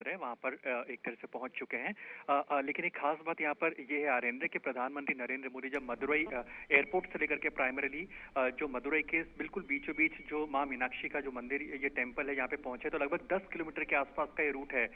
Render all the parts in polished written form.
है वहाँ पर एक तरह से पहुंच चुके हैं। लेकिन एक खास बात यहाँ पर ये है आर्येंद्र कि प्रधानमंत्री नरेंद्र मोदी जब मदुरई एयरपोर्ट से लेकर के प्राइमरीली जो मदुरई के बिल्कुल बीचों बीच जो माँ मीनाक्षी का जो मंदिर ये टेम्पल है यहाँ पे पहुंचे, तो लगभग 10 किलोमीटर के आसपास का ये रूट है।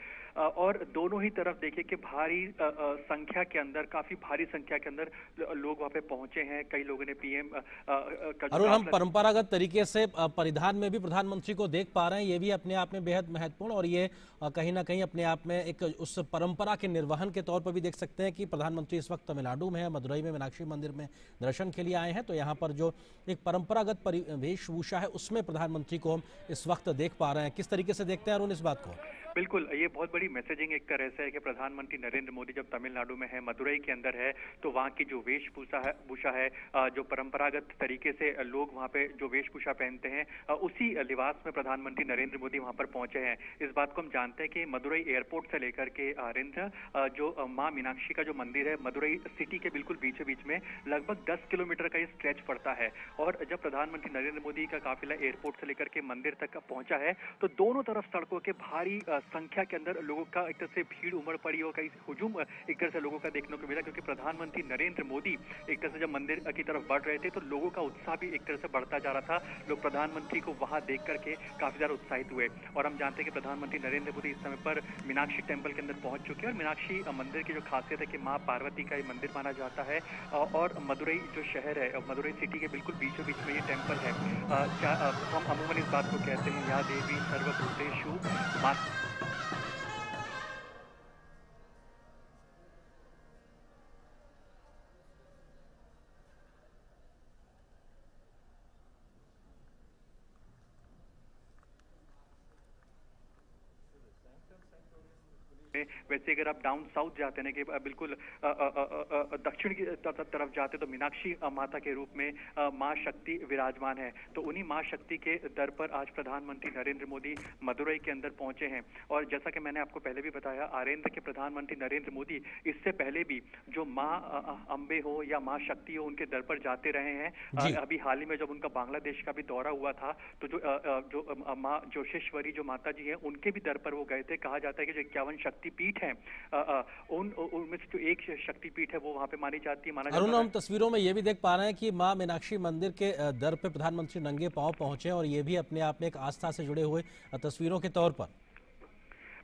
और दोनों ही तरफ देखिए कि भारी संख्या के अंदर, काफी भारी संख्या के अंदर लोग वहाँ पे पहुंचे हैं। कई लोगों ने पीएम का जो अरुण, हम काफिला परंपरागत तरीके से परिधान में भी प्रधानमंत्री को देख पा रहे हैं, ये भी अपने आप में बेहद महत्वपूर्ण, और ये कहीं ना कहीं अपने आप में एक उस परंपरा के निर्वहन के तौर पर भी देख सकते हैं कि प्रधानमंत्री इस वक्त तमिलनाडु में है, मदुरई में मीनाक्षी मंदिर में दर्शन के लिए आए हैं। तो यहाँ पर जो एक परंपरागत वेशभूषा है उसमें प्रधानमंत्री को हम इस वक्त देख पा रहे हैं। किस तरीके से देखते हैं अरुण इस बात को? बिल्कुल, ये बहुत बड़ी मैसेजिंग एक तरह से है कि प्रधानमंत्री नरेंद्र मोदी जब तमिलनाडु में है, मदुरई के अंदर है, तो वहाँ की जो वेशभूषा है, जो परंपरागत तरीके से लोग वहाँ पे जो वेशभूषा पहनते हैं, उसी लिबास में प्रधानमंत्री नरेंद्र मोदी वहाँ पर पहुंचे हैं। इस बात को हम जानते हैं कि मदुरई एयरपोर्ट से लेकर के आर्येंद्र जो माँ मीनाक्षी का जो मंदिर है मदुरई सिटी के बिल्कुल बीचों बीच में लगभग 10 किलोमीटर का ये स्ट्रेच पड़ता है। और जब प्रधानमंत्री नरेंद्र मोदी का काफिला एयरपोर्ट से लेकर के मंदिर तक पहुंचा है, तो दोनों तरफ सड़कों के भारी संख्या के अंदर लोगों का एक तरह से भीड़ उमड़ पड़ी और कई हुजूम एक तरह से लोगों का देखने को मिला, क्योंकि प्रधानमंत्री नरेंद्र मोदी एक तरह से जब मंदिर की तरफ बढ़ रहे थे तो लोगों का उत्साह भी एक तरह से बढ़ता जा रहा था। लोग प्रधानमंत्री को वहां देख करके काफी ज्यादा उत्साहित हुए। और हम जानते हैं कि प्रधानमंत्री नरेंद्र मोदी इस समय पर मीनाक्षी टेम्पल के अंदर पहुंच चुके हैं। और मीनाक्षी मंदिर की जो खासियत है कि माँ पार्वती का ये मंदिर माना जाता है, और मदुरई जो शहर है, मदुरई सिटी के बिल्कुल बीचों बीच में ये टेम्पल है। हम अमूमन इस बात को कहते हैं, या देवी सर्वभूतेषु माँ। वैसे अगर आप डाउन साउथ जाते हैं कि बिल्कुल दक्षिण की तरफ जाते तो मीनाक्षी माता के रूप में माँ शक्ति विराजमान है। तो उन्हीं माँ शक्ति के दर पर आज प्रधानमंत्री नरेंद्र मोदी मदुरई के अंदर पहुंचे हैं। और जैसा कि मैंने आपको पहले भी बताया, आर्येंद्र के प्रधानमंत्री नरेंद्र मोदी इससे पहले भी जो माँ अम्बे हो या माँ शक्ति हो, उनके दर पर जाते रहे हैं। अभी हाल ही में जब उनका बांग्लादेश का भी दौरा हुआ था, तो जो माँ जोशेश्वरी जो माता जी हैं, उनके भी दर पर वो गए थे। कहा जाता है कि जो 51 शक्तिपीठ है उनमें से जो एक शक्तिपीठ है वो वहां पे मानी जाती है, माना जाता है। अरुण, हम तस्वीरों में ये भी देख पा रहे हैं कि मां मीनाक्षी मंदिर के दर पे प्रधानमंत्री नंगे पांव पहुंचे, और ये भी अपने आप में एक आस्था से जुड़े हुए तस्वीरों के तौर पर।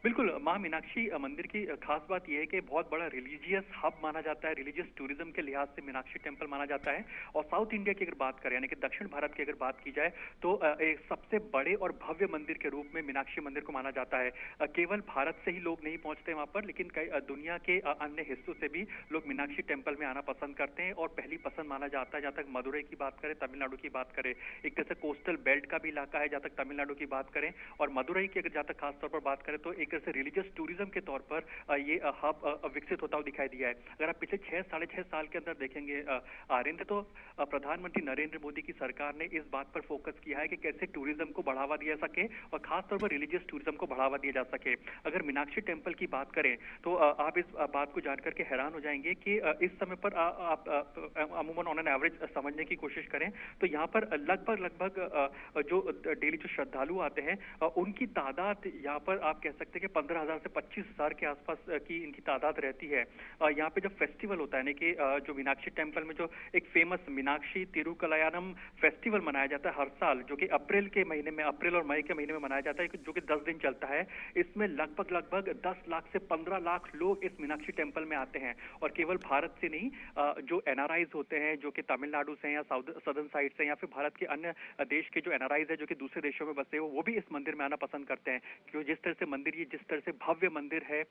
बिल्कुल, माँ मीनाक्षी मंदिर की खास बात यह है कि बहुत बड़ा रिलीजियस हब माना जाता है, रिलीजियस टूरिज्म के लिहाज से मीनाक्षी टेम्पल माना जाता है। और साउथ इंडिया की अगर बात करें, यानी कि दक्षिण भारत की अगर बात की जाए, तो एक सबसे बड़े और भव्य मंदिर के रूप में मीनाक्षी मंदिर को माना जाता है। केवल भारत से ही लोग नहीं पहुंचते वहां पर, लेकिन कई दुनिया के अन्य हिस्सों से भी लोग मीनाक्षी टेम्पल में आना पसंद करते हैं। और पहली पसंद माना जाता है, जहाँ तक मदुरई की बात करें, तमिलनाडु की बात करें, एक तरह से कोस्टल बेल्ट का भी इलाका है जहाँ तक तमिलनाडु की बात करें। और मदुरई की अगर जहाँ तक खासतौर पर बात करें, तो एक तरह से रिलीजियस टूरिज्म के तौर पर ये हब विकसित होता हुआ दिखाई दिया है। अगर आप पिछले 6-6.5 साल के अंदर देखेंगे आर्येंद्र, तो प्रधानमंत्री नरेंद्र मोदी की सरकार ने इस बात पर फोकस किया है कि कैसे टूरिज्म को बढ़ावा दिया सके और खासतौर पर रिलीजियस टूरिज्म को बढ़ावा दिया जा सके। अगर मीनाक्षी टेम्पल की बात करें, तो आप इस बात को जानकर के हैरान हो जाएंगे कि इस समय पर आप अमूमन ऑन एन एवरेज समझने की कोशिश करें, तो यहाँ पर लगभग जो डेली जो श्रद्धालु आते हैं, उनकी तादाद यहाँ पर आप कह सकते हैं कि 15,000 से 25,000 के आसपास की इनकी तादाद रहती है। यहाँ पे जब फेस्टिवल होता है, यानी कि जो मीनाक्षी टेम्पल में जो एक फेमस मीनाक्षी तिरुकलयानम फेस्टिवल मनाया जाता है हर साल, जो कि अप्रैल के महीने में, अप्रैल और मई के महीने में मनाया जाता है, जो कि 10 दिन चलता है। इसमें लगभग 10 लाख से 15 लाख लोग इस मीनाक्षी टेम्पल में आते हैं। और केवल भारत से नहीं, जो एनआरआईज होते हैं जो कि तमिलनाडु से या सदर्न साइड से, या फिर भारत के अन्य देश के जो एनआरआईज है जो कि दूसरे देशों में बसे हो, वो भी इस मंदिर में आना पसंद करते हैं। क्योंकि जिस तरह से मंदिर, ये जिस तरह से भव्य मंदिर है,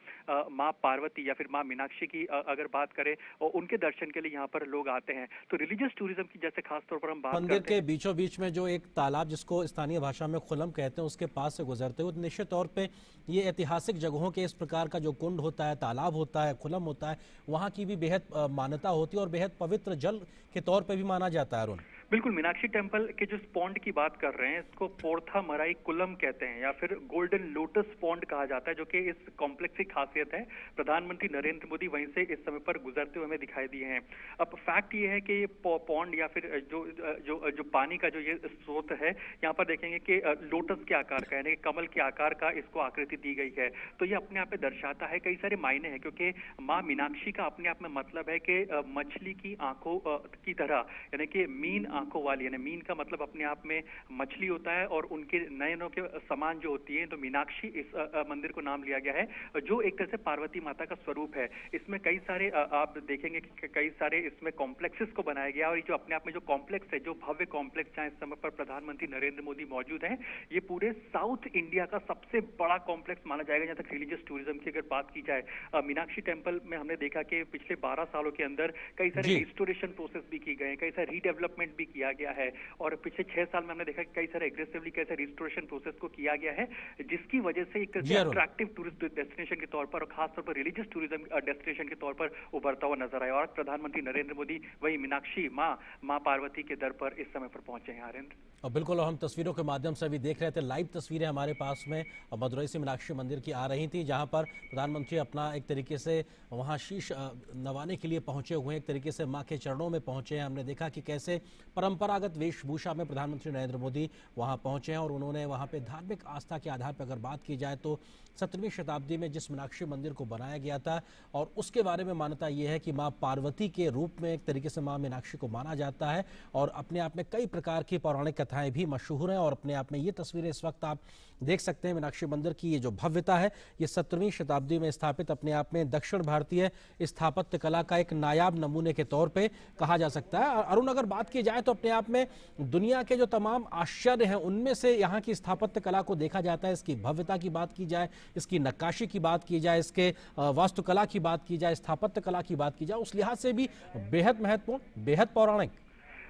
माँ पार्वती या फिर माँ मीनाक्षी की अगर बात करें, और उनके दर्शन के लिए यहाँ पर लोग आते हैं। तो रिलीजियस टूरिज्म की जैसे खास तौर पर हम बात मंदिर करते के हैं, बीचों बीच में जो एक तालाब, जिसको स्थानीय भाषा में खुलम कहते हैं, उसके पास से गुजरते हुए निश्चित तौर पे ये ऐतिहासिक जगहों के इस प्रकार का जो कुंड होता है, तालाब होता है, खुलम होता है, वहाँ की भी बेहद मान्यता होती है और बेहद पवित्र जल के तौर पे भी माना जाता है अरुण। बिल्कुल, मीनाक्षी टेम्पल के जो पॉन्ड की बात कर रहे हैं, इसको पोर्थामराई कुलम कहते हैं या फिर गोल्डन लोटस पॉन्ड कहा जाता है, जो कि इस कॉम्प्लेक्स की खासियत है। प्रधानमंत्री नरेंद्र मोदी वहीं से इस समय पर गुजरते हुए हमें दिखाई दिए हैं। अब फैक्ट ये है कि ये पॉन्ड या फिर जो जो जो पानी का जो ये स्रोत है, यहाँ पर देखेंगे कि लोटस के आकार का, यानी कमल के आकार का इसको आकृति दी गई है। तो ये अपने आप में दर्शाता है, कई सारे मायने हैं, क्योंकि माँ मीनाक्षी का अपने आप में मतलब है कि मछली की आंखों की तरह, यानी कि मीन आंखों वाली, यानी मीन का मतलब अपने आप में मछली होता है और उनके नयनों के समान जो होती है, तो मीनाक्षी इस मंदिर को नाम लिया गया है, जो एक तरह से पार्वती माता का स्वरूप है। इसमें कई सारे आप देखेंगे कि कई सारे इसमें कॉम्प्लेक्सेस को बनाया गया, और ये जो अपने आप में जो कॉम्प्लेक्स है, जो भव्य कॉम्प्लेक्स जहाँ इस समय पर प्रधानमंत्री नरेंद्र मोदी मौजूद हैं, ये पूरे साउथ इंडिया का सबसे बड़ा कॉम्प्लेक्स माना जाएगा जहाँ तक रिलीजियस टूरिज्म की अगर बात की जाए। मीनाक्षी टेम्पल में हमने देखा कि पिछले 12 सालों के अंदर कई सारे जी। रिस्टोरेशन प्रोसेस भी की गए, कई सारे रीडेवलपमेंट भी किया गया है, और पिछले 6 साल में हमने देखा कि कई सारे एग्रेसिवली कैसे रिस्टोरेशन प्रोसेस को किया गया है, जिसकी वजह से एक जी अरुण। अट्रैक्टिव टूरिस्ट डेस्टिनेशन के तौर पर और खासतौर पर रिलीजियस टूरिज्म डेस्टिनेशन के तौर पर उभरता हुआ नजर आया। और प्रधानमंत्री नरेंद्र मोदी वही मीनाक्षी माँ पार्वती के दर पर इस समय पर पहुंचे हैं। आनंद और बिल्कुल, और हम तस्वीरों के माध्यम से भी देख रहे थे, लाइव तस्वीरें हमारे पास में मदुरई से मीनाक्षी मंदिर की आ रही थी, जहां पर प्रधानमंत्री अपना एक तरीके से वहां शीश नवाने के लिए पहुंचे हुए हैं, एक तरीके से मां के चरणों में पहुंचे हैं। हमने देखा कि कैसे परंपरागत वेशभूषा में प्रधानमंत्री नरेंद्र मोदी वहां पहुंचे हैं, और उन्होंने वहां पे धार्मिक आस्था के आधार पर अगर बात की जाए तो 17वीं शताब्दी में जिस मीनाक्षी मंदिर को बनाया गया था, और उसके बारे में मान्यता यह है कि माँ पार्वती के रूप में एक तरीके से माँ मीनाक्षी को माना जाता है, और अपने आप में कई प्रकार की पौराणिक कथाएं भी मशहूर हैं। और अपने आप में ये तस्वीरें इस वक्त आप देख सकते हैं, मीनाक्षी मंदिर की ये जो भव्यता है, ये 17वीं शताब्दी में स्थापित अपने आप में दक्षिण भारतीय स्थापत्य कला का एक नायाब नमूने के तौर पे कहा जा सकता है। अरुण, अगर बात की जाए तो अपने आप में दुनिया के जो तमाम आश्चर्य हैं, उनमें से यहाँ की स्थापत्य कला को देखा जाता है। इसकी भव्यता की बात की जाए, इसकी नक्काशी की बात की जाए, इसके वास्तुकला की बात की जाए, स्थापत्य कला की बात की जाए, उस लिहाज से भी बेहद महत्वपूर्ण, बेहद पौराणिक।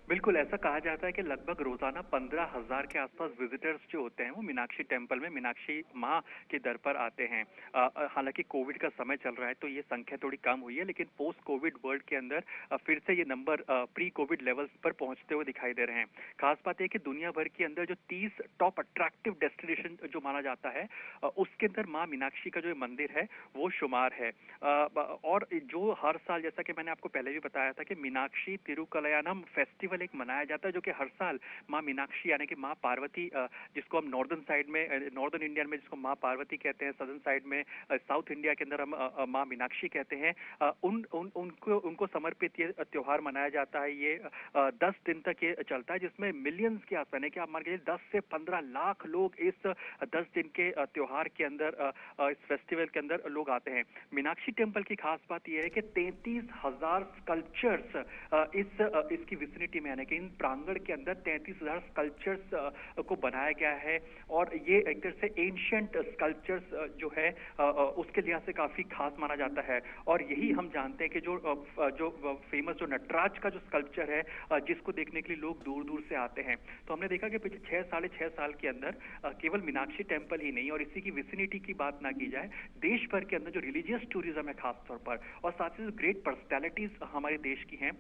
बिल्कुल, ऐसा कहा जाता है कि लगभग रोजाना 15,000 के आसपास विजिटर्स जो होते हैं वो मीनाक्षी टेम्पल में मीनाक्षी माँ के दर पर आते हैं। हालांकि कोविड का समय चल रहा है तो ये संख्या थोड़ी कम हुई है, लेकिन पोस्ट कोविड वर्ल्ड के अंदर फिर से ये नंबर प्री कोविड लेवल्स पर पहुंचते हुए दिखाई दे रहे हैं। खास बात है कि दुनिया भर के अंदर जो 30 टॉप अट्रैक्टिव डेस्टिनेशन जो माना जाता है, उसके अंदर माँ मीनाक्षी का जो मंदिर है वो शुमार है। और जो हर साल, जैसा कि मैंने आपको पहले भी बताया था, कि मीनाक्षी तिरुकलयानम फेस्टिवल एक मनाया जाता है, जो कि हर साल माँ मीनाक्षी यानी कि माँ पार्वती, जिसको हम नॉर्दर्न साइड में, नॉर्दर्न इंडिया में जिसको माँ पार्वती कहते हैं, सदर्न साइड में, साउथ इंडिया के अंदर हम माँ मीनाक्षी कहते हैं, उनको समर्पित ये त्योहार मनाया जाता है। ये 10 दिन तक ये चलता है, जिसमें मिलियंस के आसपास, यानी कि आप मान के 10 से 15 लाख लोग इस 10 दिन के त्योहार के अंदर, इस फेस्टिवल के अंदर लोग आते हैं। मीनाक्षी टेम्पल की खास बात यह है कि 33,000 स्कल्पचर्स इसकी विसिनिटी में, यानी कि इन प्रांगण के अंदर 33,000 स्कल्पचर्स को बनाया गया है, और ये एक तरह से एंशिएंट स्कल्पचर्स जो है उसके लिहाज से काफी खास माना जाता है। और यही हम जानते हैं कि जो फेमस जो नटराज का जो स्कल्पचर है, जिसको देखने के लिए लोग दूर दूर से आते हैं। तो हमने देखा कि पिछले 6 साल के अंदर केवल मीनाक्षी टेम्पल ही नहीं, और इसी की विसिनिटी की बात ना की जाए, देश भर के अंदर जो रिलीजियस टूरिज्म है खास तौर पर, और साथ ही जो ग्रेट पर्सनैलिटीज हमारे देश की हैं,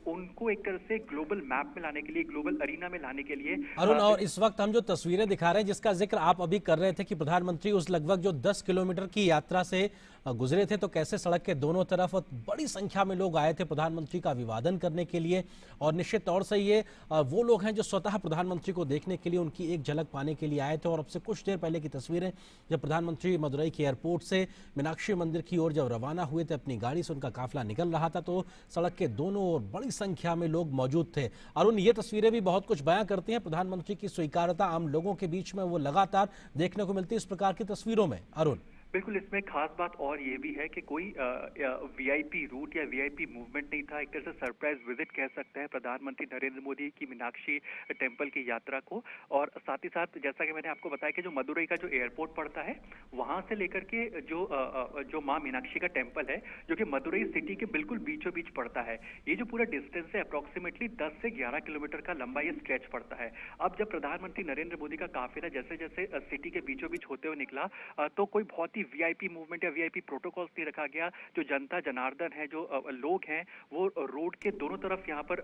उनको एक तरह से ग्लोबल मैप में लाने के लिए, ग्लोबल अरीना में लाने के लिए। अरुण, और इस वक्त हम जो तस्वीरें दिखा रहे हैं, जिसका जिक्र आप अभी कर रहे थे कि प्रधानमंत्री उस लगभग जो 10 किलोमीटर की यात्रा से गुजरे थे, तो कैसे सड़क के दोनों तरफ बड़ी संख्या में लोग आए थे प्रधानमंत्री का अभिवादन करने के लिए। और निश्चित तौर से ये वो लोग हैं जो स्वतः प्रधानमंत्री को देखने के लिए, उनकी एक झलक पाने के लिए आए थे। और अब से कुछ देर पहले की तस्वीरें, जब प्रधानमंत्री मदुरई के एयरपोर्ट से मीनाक्षी मंदिर की ओर जब रवाना हुए थे, अपनी गाड़ी से उनका काफिला निकल रहा था, तो सड़क के दोनों ओर बड़ी संख्या में लोग मौजूद थे। अरुण, ये तस्वीरें भी बहुत कुछ बयां करती हैं, प्रधानमंत्री की स्वीकार्यता आम लोगों के बीच में वो लगातार देखने को मिलती है इस प्रकार की तस्वीरों में। अरुण, बिल्कुल, इसमें खास बात और ये भी है कि कोई वीआईपी रूट या वीआईपी मूवमेंट नहीं था। एक तरह से सरप्राइज विजिट कह सकते हैं प्रधानमंत्री नरेंद्र मोदी की मीनाक्षी टेम्पल की यात्रा को। और साथ ही साथ, जैसा कि मैंने आपको बताया कि जो मदुरई का जो एयरपोर्ट पड़ता है, वहां से लेकर के जो माँ मीनाक्षी का टेम्पल है, जो कि मदुरई सिटी के बिल्कुल बीचों बीच पड़ता है, ये जो पूरा डिस्टेंस है अप्रोक्सीमेटली 10 से 11 किलोमीटर का लंबा ये स्ट्रेच पड़ता है। अब जब प्रधानमंत्री नरेंद्र मोदी का काफिला जैसे जैसे सिटी के बीचों बीच होते हुए निकला, तो कोई बहुत कोई वीआईपी मूवमेंट या वीआईपी प्रोटोकॉल्स नहीं रखा गया। जो जनता जनार्दन है, जो लोग हैं, वो रोड के दोनों तरफ यहाँ पर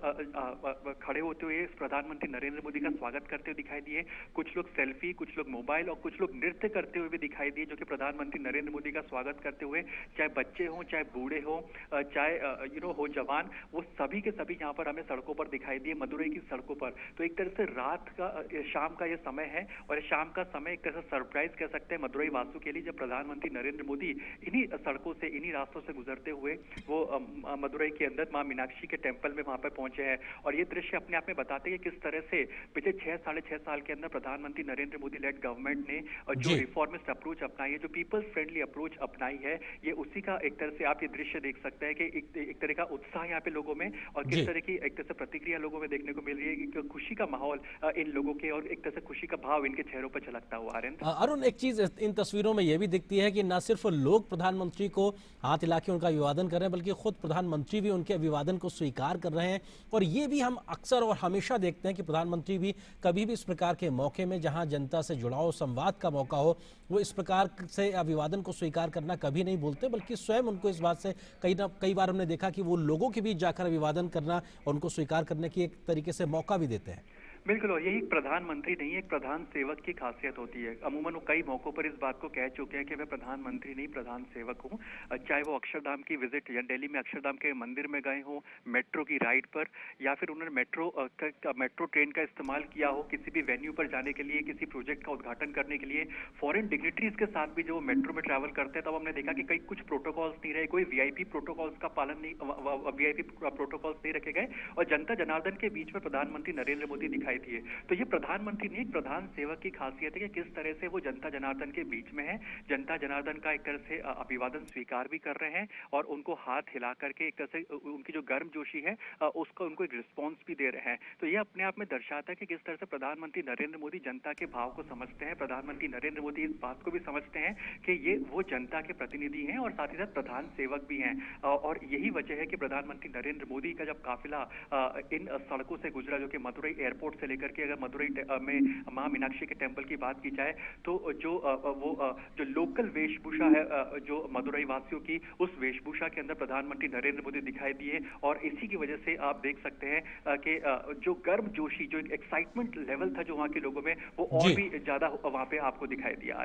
खड़े होते हुए प्रधानमंत्री नरेंद्र मोदी का स्वागत करते हुए दिखाई दिए। कुछ लोग सेल्फी, कुछ लोग मोबाइल और कुछ लोग नृत्य करते हुए भी दिखाई दिए, जो कि प्रधानमंत्री नरेंद्र मोदी का स्वागत करते हुए, चाहे बच्चे हों, चाहे बूढ़े हों, चाहे हो जवान, वो सभी के सभी यहाँ पर हमें सड़कों पर दिखाई दिए, मदुरई की सड़कों पर। तो एक तरह से रात का, शाम का ये समय है, और शाम का समय एक तरह से सरप्राइज कह सकते हैं मदुरई वासियों के लिए, जब प्रधानमंत्री नरेंद्र मोदी इन्हीं सड़कों से, इन्हीं रास्तों से गुजरते हुए वो मदुरई के अंदर मां मीनाक्षी के टेंपल में वहां पर पहुंचे हैं। और ये दृश्य अपने आप में बताते हैं कि किस तरह से पिछले 6-6.5 साल के अंदर प्रधानमंत्री नरेंद्र मोदी लेड गवर्नमेंट ने जो रिफॉर्मिस्ट अप्रोच अपनाई है, जो पीपल्स फ्रेंडली अप्रोच अपनाई है, ये उसी का एक तरह से आप ये दृश्य देख सकते हैं कि एक तरह का उत्साह यहाँ पे लोगों में, और किस तरह की एक तरह से प्रतिक्रिया लोगों में देखने को मिल रही है, कि खुशी का माहौल इन लोगों के, और एक तरह से खुशी का भाव इनके चेहरों पर झलकता हुआ। अरुण, एक चीज इन तस्वीरों में यह भी दिखती है कि न सिर्फ लोग प्रधानमंत्री को हाथ हिला के उनका अभिवादन कर रहे हैं, बल्कि खुद प्रधानमंत्री भी उनके अभिवादन को स्वीकार कर रहे हैं। और ये भी हम अक्सर और हमेशा देखते हैं कि प्रधानमंत्री भी कभी भी इस प्रकार के मौके में, जहां जनता से जुड़ाव, संवाद का मौका हो, वो इस प्रकार से अभिवादन को स्वीकार करना कभी नहीं भूलते, बल्कि स्वयं उनको इस बात से कई बार हमने देखा कि वो लोगों के बीच जाकर अभिवादन करना और उनको स्वीकार करने की एक तरीके से मौका भी देते हैं। बिल्कुल, और यही प्रधानमंत्री नहीं, एक प्रधान सेवक की खासियत होती है। अमूमन वो कई मौकों पर इस बात को कह चुके हैं कि मैं प्रधानमंत्री नहीं, प्रधान सेवक हूँ। चाहे वो अक्षरधाम की विजिट या दिल्ली में अक्षरधाम के मंदिर में गए हों, मेट्रो की राइड पर, या फिर उन्होंने मेट्रो ट्रेन का इस्तेमाल किया हो किसी भी वेन्यू पर जाने के लिए, किसी प्रोजेक्ट का उद्घाटन करने के लिए। फॉरेन डिग्निटरीज के साथ भी जो मेट्रो में ट्रैवल करते हैं, तब हमने देखा कि कई कुछ प्रोटोकॉल्स नहीं रहे, कोई वीआईपी प्रोटोकॉल्स का पालन नहीं, वीआईपी प्रोटोकॉल्स नहीं रखे गए, और जनता जनार्दन के बीच में प्रधानमंत्री नरेंद्र मोदी दिखाई दिए। तो ये प्रधानमंत्री नहीं, एक प्रधान सेवक की खासियत है कि किस तरह से वो जनता जनार्दन के बीच में है, जनता जनार्दन का एक तरह से अभिवादन स्वीकार भी कर रहे हैं, और उनको हाथ हिला करके एक तरह से उनकी जो गर्मजोशी है उसका उनको एक रिस्पॉन्स भी दे रहे हैं। तो ये अपने आप में दर्शाता है कि किस तरह से प्रधानमंत्री नरेंद्र मोदी जनता के भाव को समझते हैं। प्रधानमंत्री नरेंद्र मोदी इस बात को भी समझते हैं कि ये वो जनता के प्रतिनिधि हैं, और साथ ही साथ प्रधान सेवक भी हैं। और यही वजह है कि प्रधानमंत्री नरेंद्र मोदी का जब काफिला इन सड़कों से गुजरा, जो कि मदुरई एयरपोर्ट से लेकर के, अगर मदुरई में मां मीनाक्षी के टेंपल की बात की जाए, तो जो लोकल वेशभूषा है जो मदुरई वासियों की, उस वेशभूषा के अंदर प्रधानमंत्री नरेंद्र मोदी दिखाई दिए। और इसी की वजह से आप देख सकते हैं कि जो गर्मजोशी, जो एक्साइटमेंट लेवल था जो वहां के लोगों में, वो और भी ज्यादा वहां पे आपको दिखाई दिया।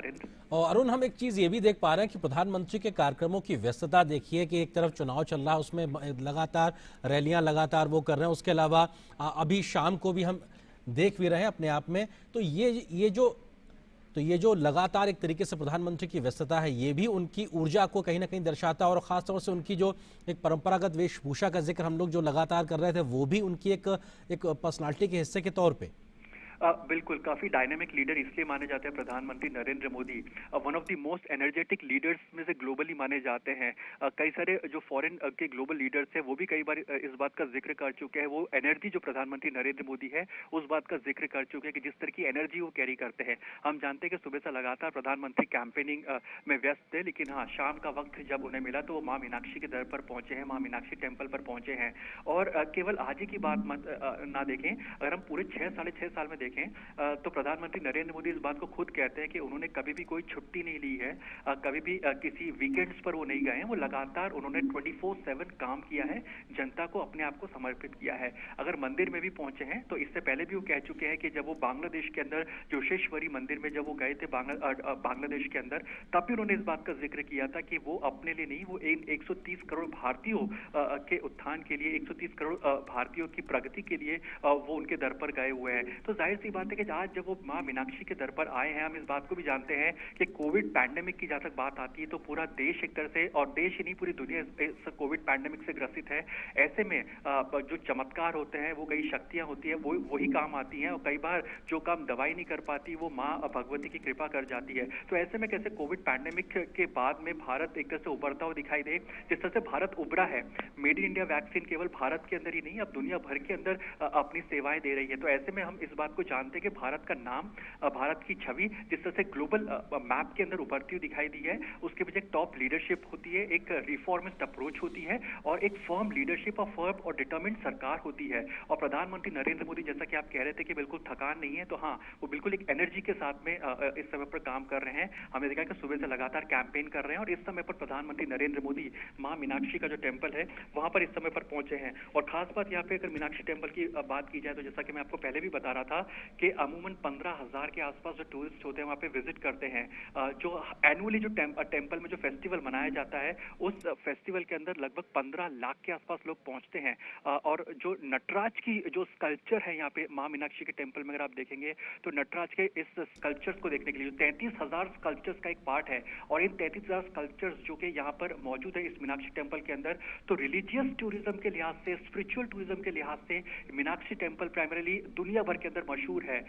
और अरुण, हम एक चीज ये भी देख पा रहे हैं कि प्रधानमंत्री के कार्यक्रमों की व्यस्तता देखिए कि एक तरफ चुनाव चल रहा है, उसमें लगातार रैलियां लगातार वो कर रहे हैं, उसके अलावा अभी शाम को भी हम देख भी रहे हैं अपने आप में। तो ये जो लगातार एक तरीके से प्रधानमंत्री की व्यस्तता है, ये भी उनकी ऊर्जा को कहीं ना कहीं दर्शाता है, और खासतौर से उनकी जो एक परंपरागत वेशभूषा का जिक्र हम लोग जो लगातार कर रहे थे, वो भी उनकी एक पर्सनालिटी के हिस्से के तौर पे। बिल्कुल, काफी डायनेमिक लीडर इसलिए माने जाते हैं प्रधानमंत्री Narendra Modi. One of the most energetic leaders में से ग्लोबली माने जाते हैं। कई सारे जो फॉरेन के ग्लोबल लीडर्स हैं, वो भी कई बार इस बात का जिक्र कर चुके हैं। वो एनर्जी जो प्रधानमंत्री नरेंद्र मोदी है, उस बात का जिक्र कर चुके हैं कि जिस तरह की एनर्जी वो कैरी करते हैं। हम जानते हैं कि सुबह से लगातार प्रधानमंत्री कैंपेनिंग में व्यस्त थे, लेकिन हाँ, शाम का वक्त जब उन्हें मिला तो वो मां मीनाक्षी के दर पर पहुंचे हैं, मां मीनाक्षी टेम्पल पर पहुंचे हैं। और केवल आज ही की बात मत ना देखें, अगर हम पूरे 6-6.5 साल में देखें तो प्रधानमंत्री नरेंद्र मोदी इस बात को खुद कहते हैं कि उन्होंने कभी भी कोई छुट्टी नहीं ली है, कभी भी किसी वीकेंड्स पर वो नहीं गए हैं। वो लगातार उन्होंने 24/7 काम किया है, जनता को अपने आप को समर्पित किया है। अगर मंदिर में भी पहुंचे हैं तो इससे पहले भी वो कह चुके हैं कि जब वो बांग्लादेश के अंदर जोशेश्वरी मंदिर में जब वो गए थे बांग्लादेश के अंदर, तब भी उन्होंने इस बात का जिक्र किया था कि वो अपने लिए नहीं, वो 130 करोड़ भारतीयों के उत्थान के लिए, 130 करोड़ भारतीयों की प्रगति के लिए वो उनके दर पर गए हुए हैं। तो जाहिर सी बात है कि आज जब वो मां मीनाक्षी के दर पर आए हैं, हम इस बात को भी जानते हैं कि कोविड पैंडेमिक की जहां तक बात आती है तो पूरा देश एक तरह से, और देश ही नहीं पूरी दुनिया इस कोविड पैंडेमिक से ग्रसित है। ऐसे में जो चमत्कार होते हैं, वो कई शक्तियां होती है, वो वही काम आती हैं, और कई बार जो काम दवाई नहीं कर पाती वो मां भगवती की कृपा कर जाती है। तो ऐसे में कैसे कोविड पैंडेमिक के बाद में भारत एक तरह से उभरता हुआ दिखाई दे, जिस तरह से भारत उभरा है, मेड इन इंडिया वैक्सीन केवल भारत के अंदर ही नहीं, अब दुनिया भर के अंदर अपनी सेवाएं दे रही है। तो ऐसे में हम इस बात को जानते हैं कि भारत का नाम, भारत की छवि जिस तरह से ग्लोबल मैप के अंदर उभरती हुई दिखाई दी है, उसके पीछे एक टॉप लीडरशिप होती है, एक रिफॉर्मिस्ट अप्रोच होती है और एक फर्म लीडरशिप और फर्म और डिटर्मिन्ड सरकार होती है। और प्रधानमंत्री नरेंद्र मोदी, जैसा कि आप कह रहे थे कि बिल्कुल थकान नहीं है, तो हाँ, वो बिल्कुल एक एनर्जी के साथ में इस समय पर काम कर रहे हैं। हमने देखा कि सुबह से लगातार कैंपेन कर रहे हैं और इस समय पर प्रधानमंत्री नरेंद्र मोदी मां मीनाक्षी का जो टेम्पल है वहां पर इस समय पर पहुंचे हैं। और खास बात यहाँ पे अगर मीनाक्षी टेम्पल की बात की जाए तो जैसा कि मैं आपको पहले भी बता रहा था कि अमूमन 15,000 के आसपास जो टूरिस्ट होते हैं वहां पे विजिट करते हैं। जो एनुअली जो टेम्पल में जो फेस्टिवल मनाया जाता है, उस फेस्टिवल के अंदर लगभग 15 लाख के आसपास लोग पहुंचते हैं। और जो नटराज की जो स्कल्पचर है यहाँ पे मां मीनाक्षी के टेम्पल में अगर आप देखेंगे तो नटराज के इस स्कल्पचर्स को देखने के लिए 33,000 स्कल्पचर्स का एक पार्ट है और इन 33,000 स्कल्पचर्स जो कि यहाँ पर मौजूद है इस मीनाक्षी टेम्पल के अंदर, तो रिलीजियस टूरिज्म के लिहाज से, स्पिरिचुअल टूरिज्म के लिहाज से मीनाक्षी टेम्पल प्राइमरीली दुनिया भर के अंदर मशहूर है।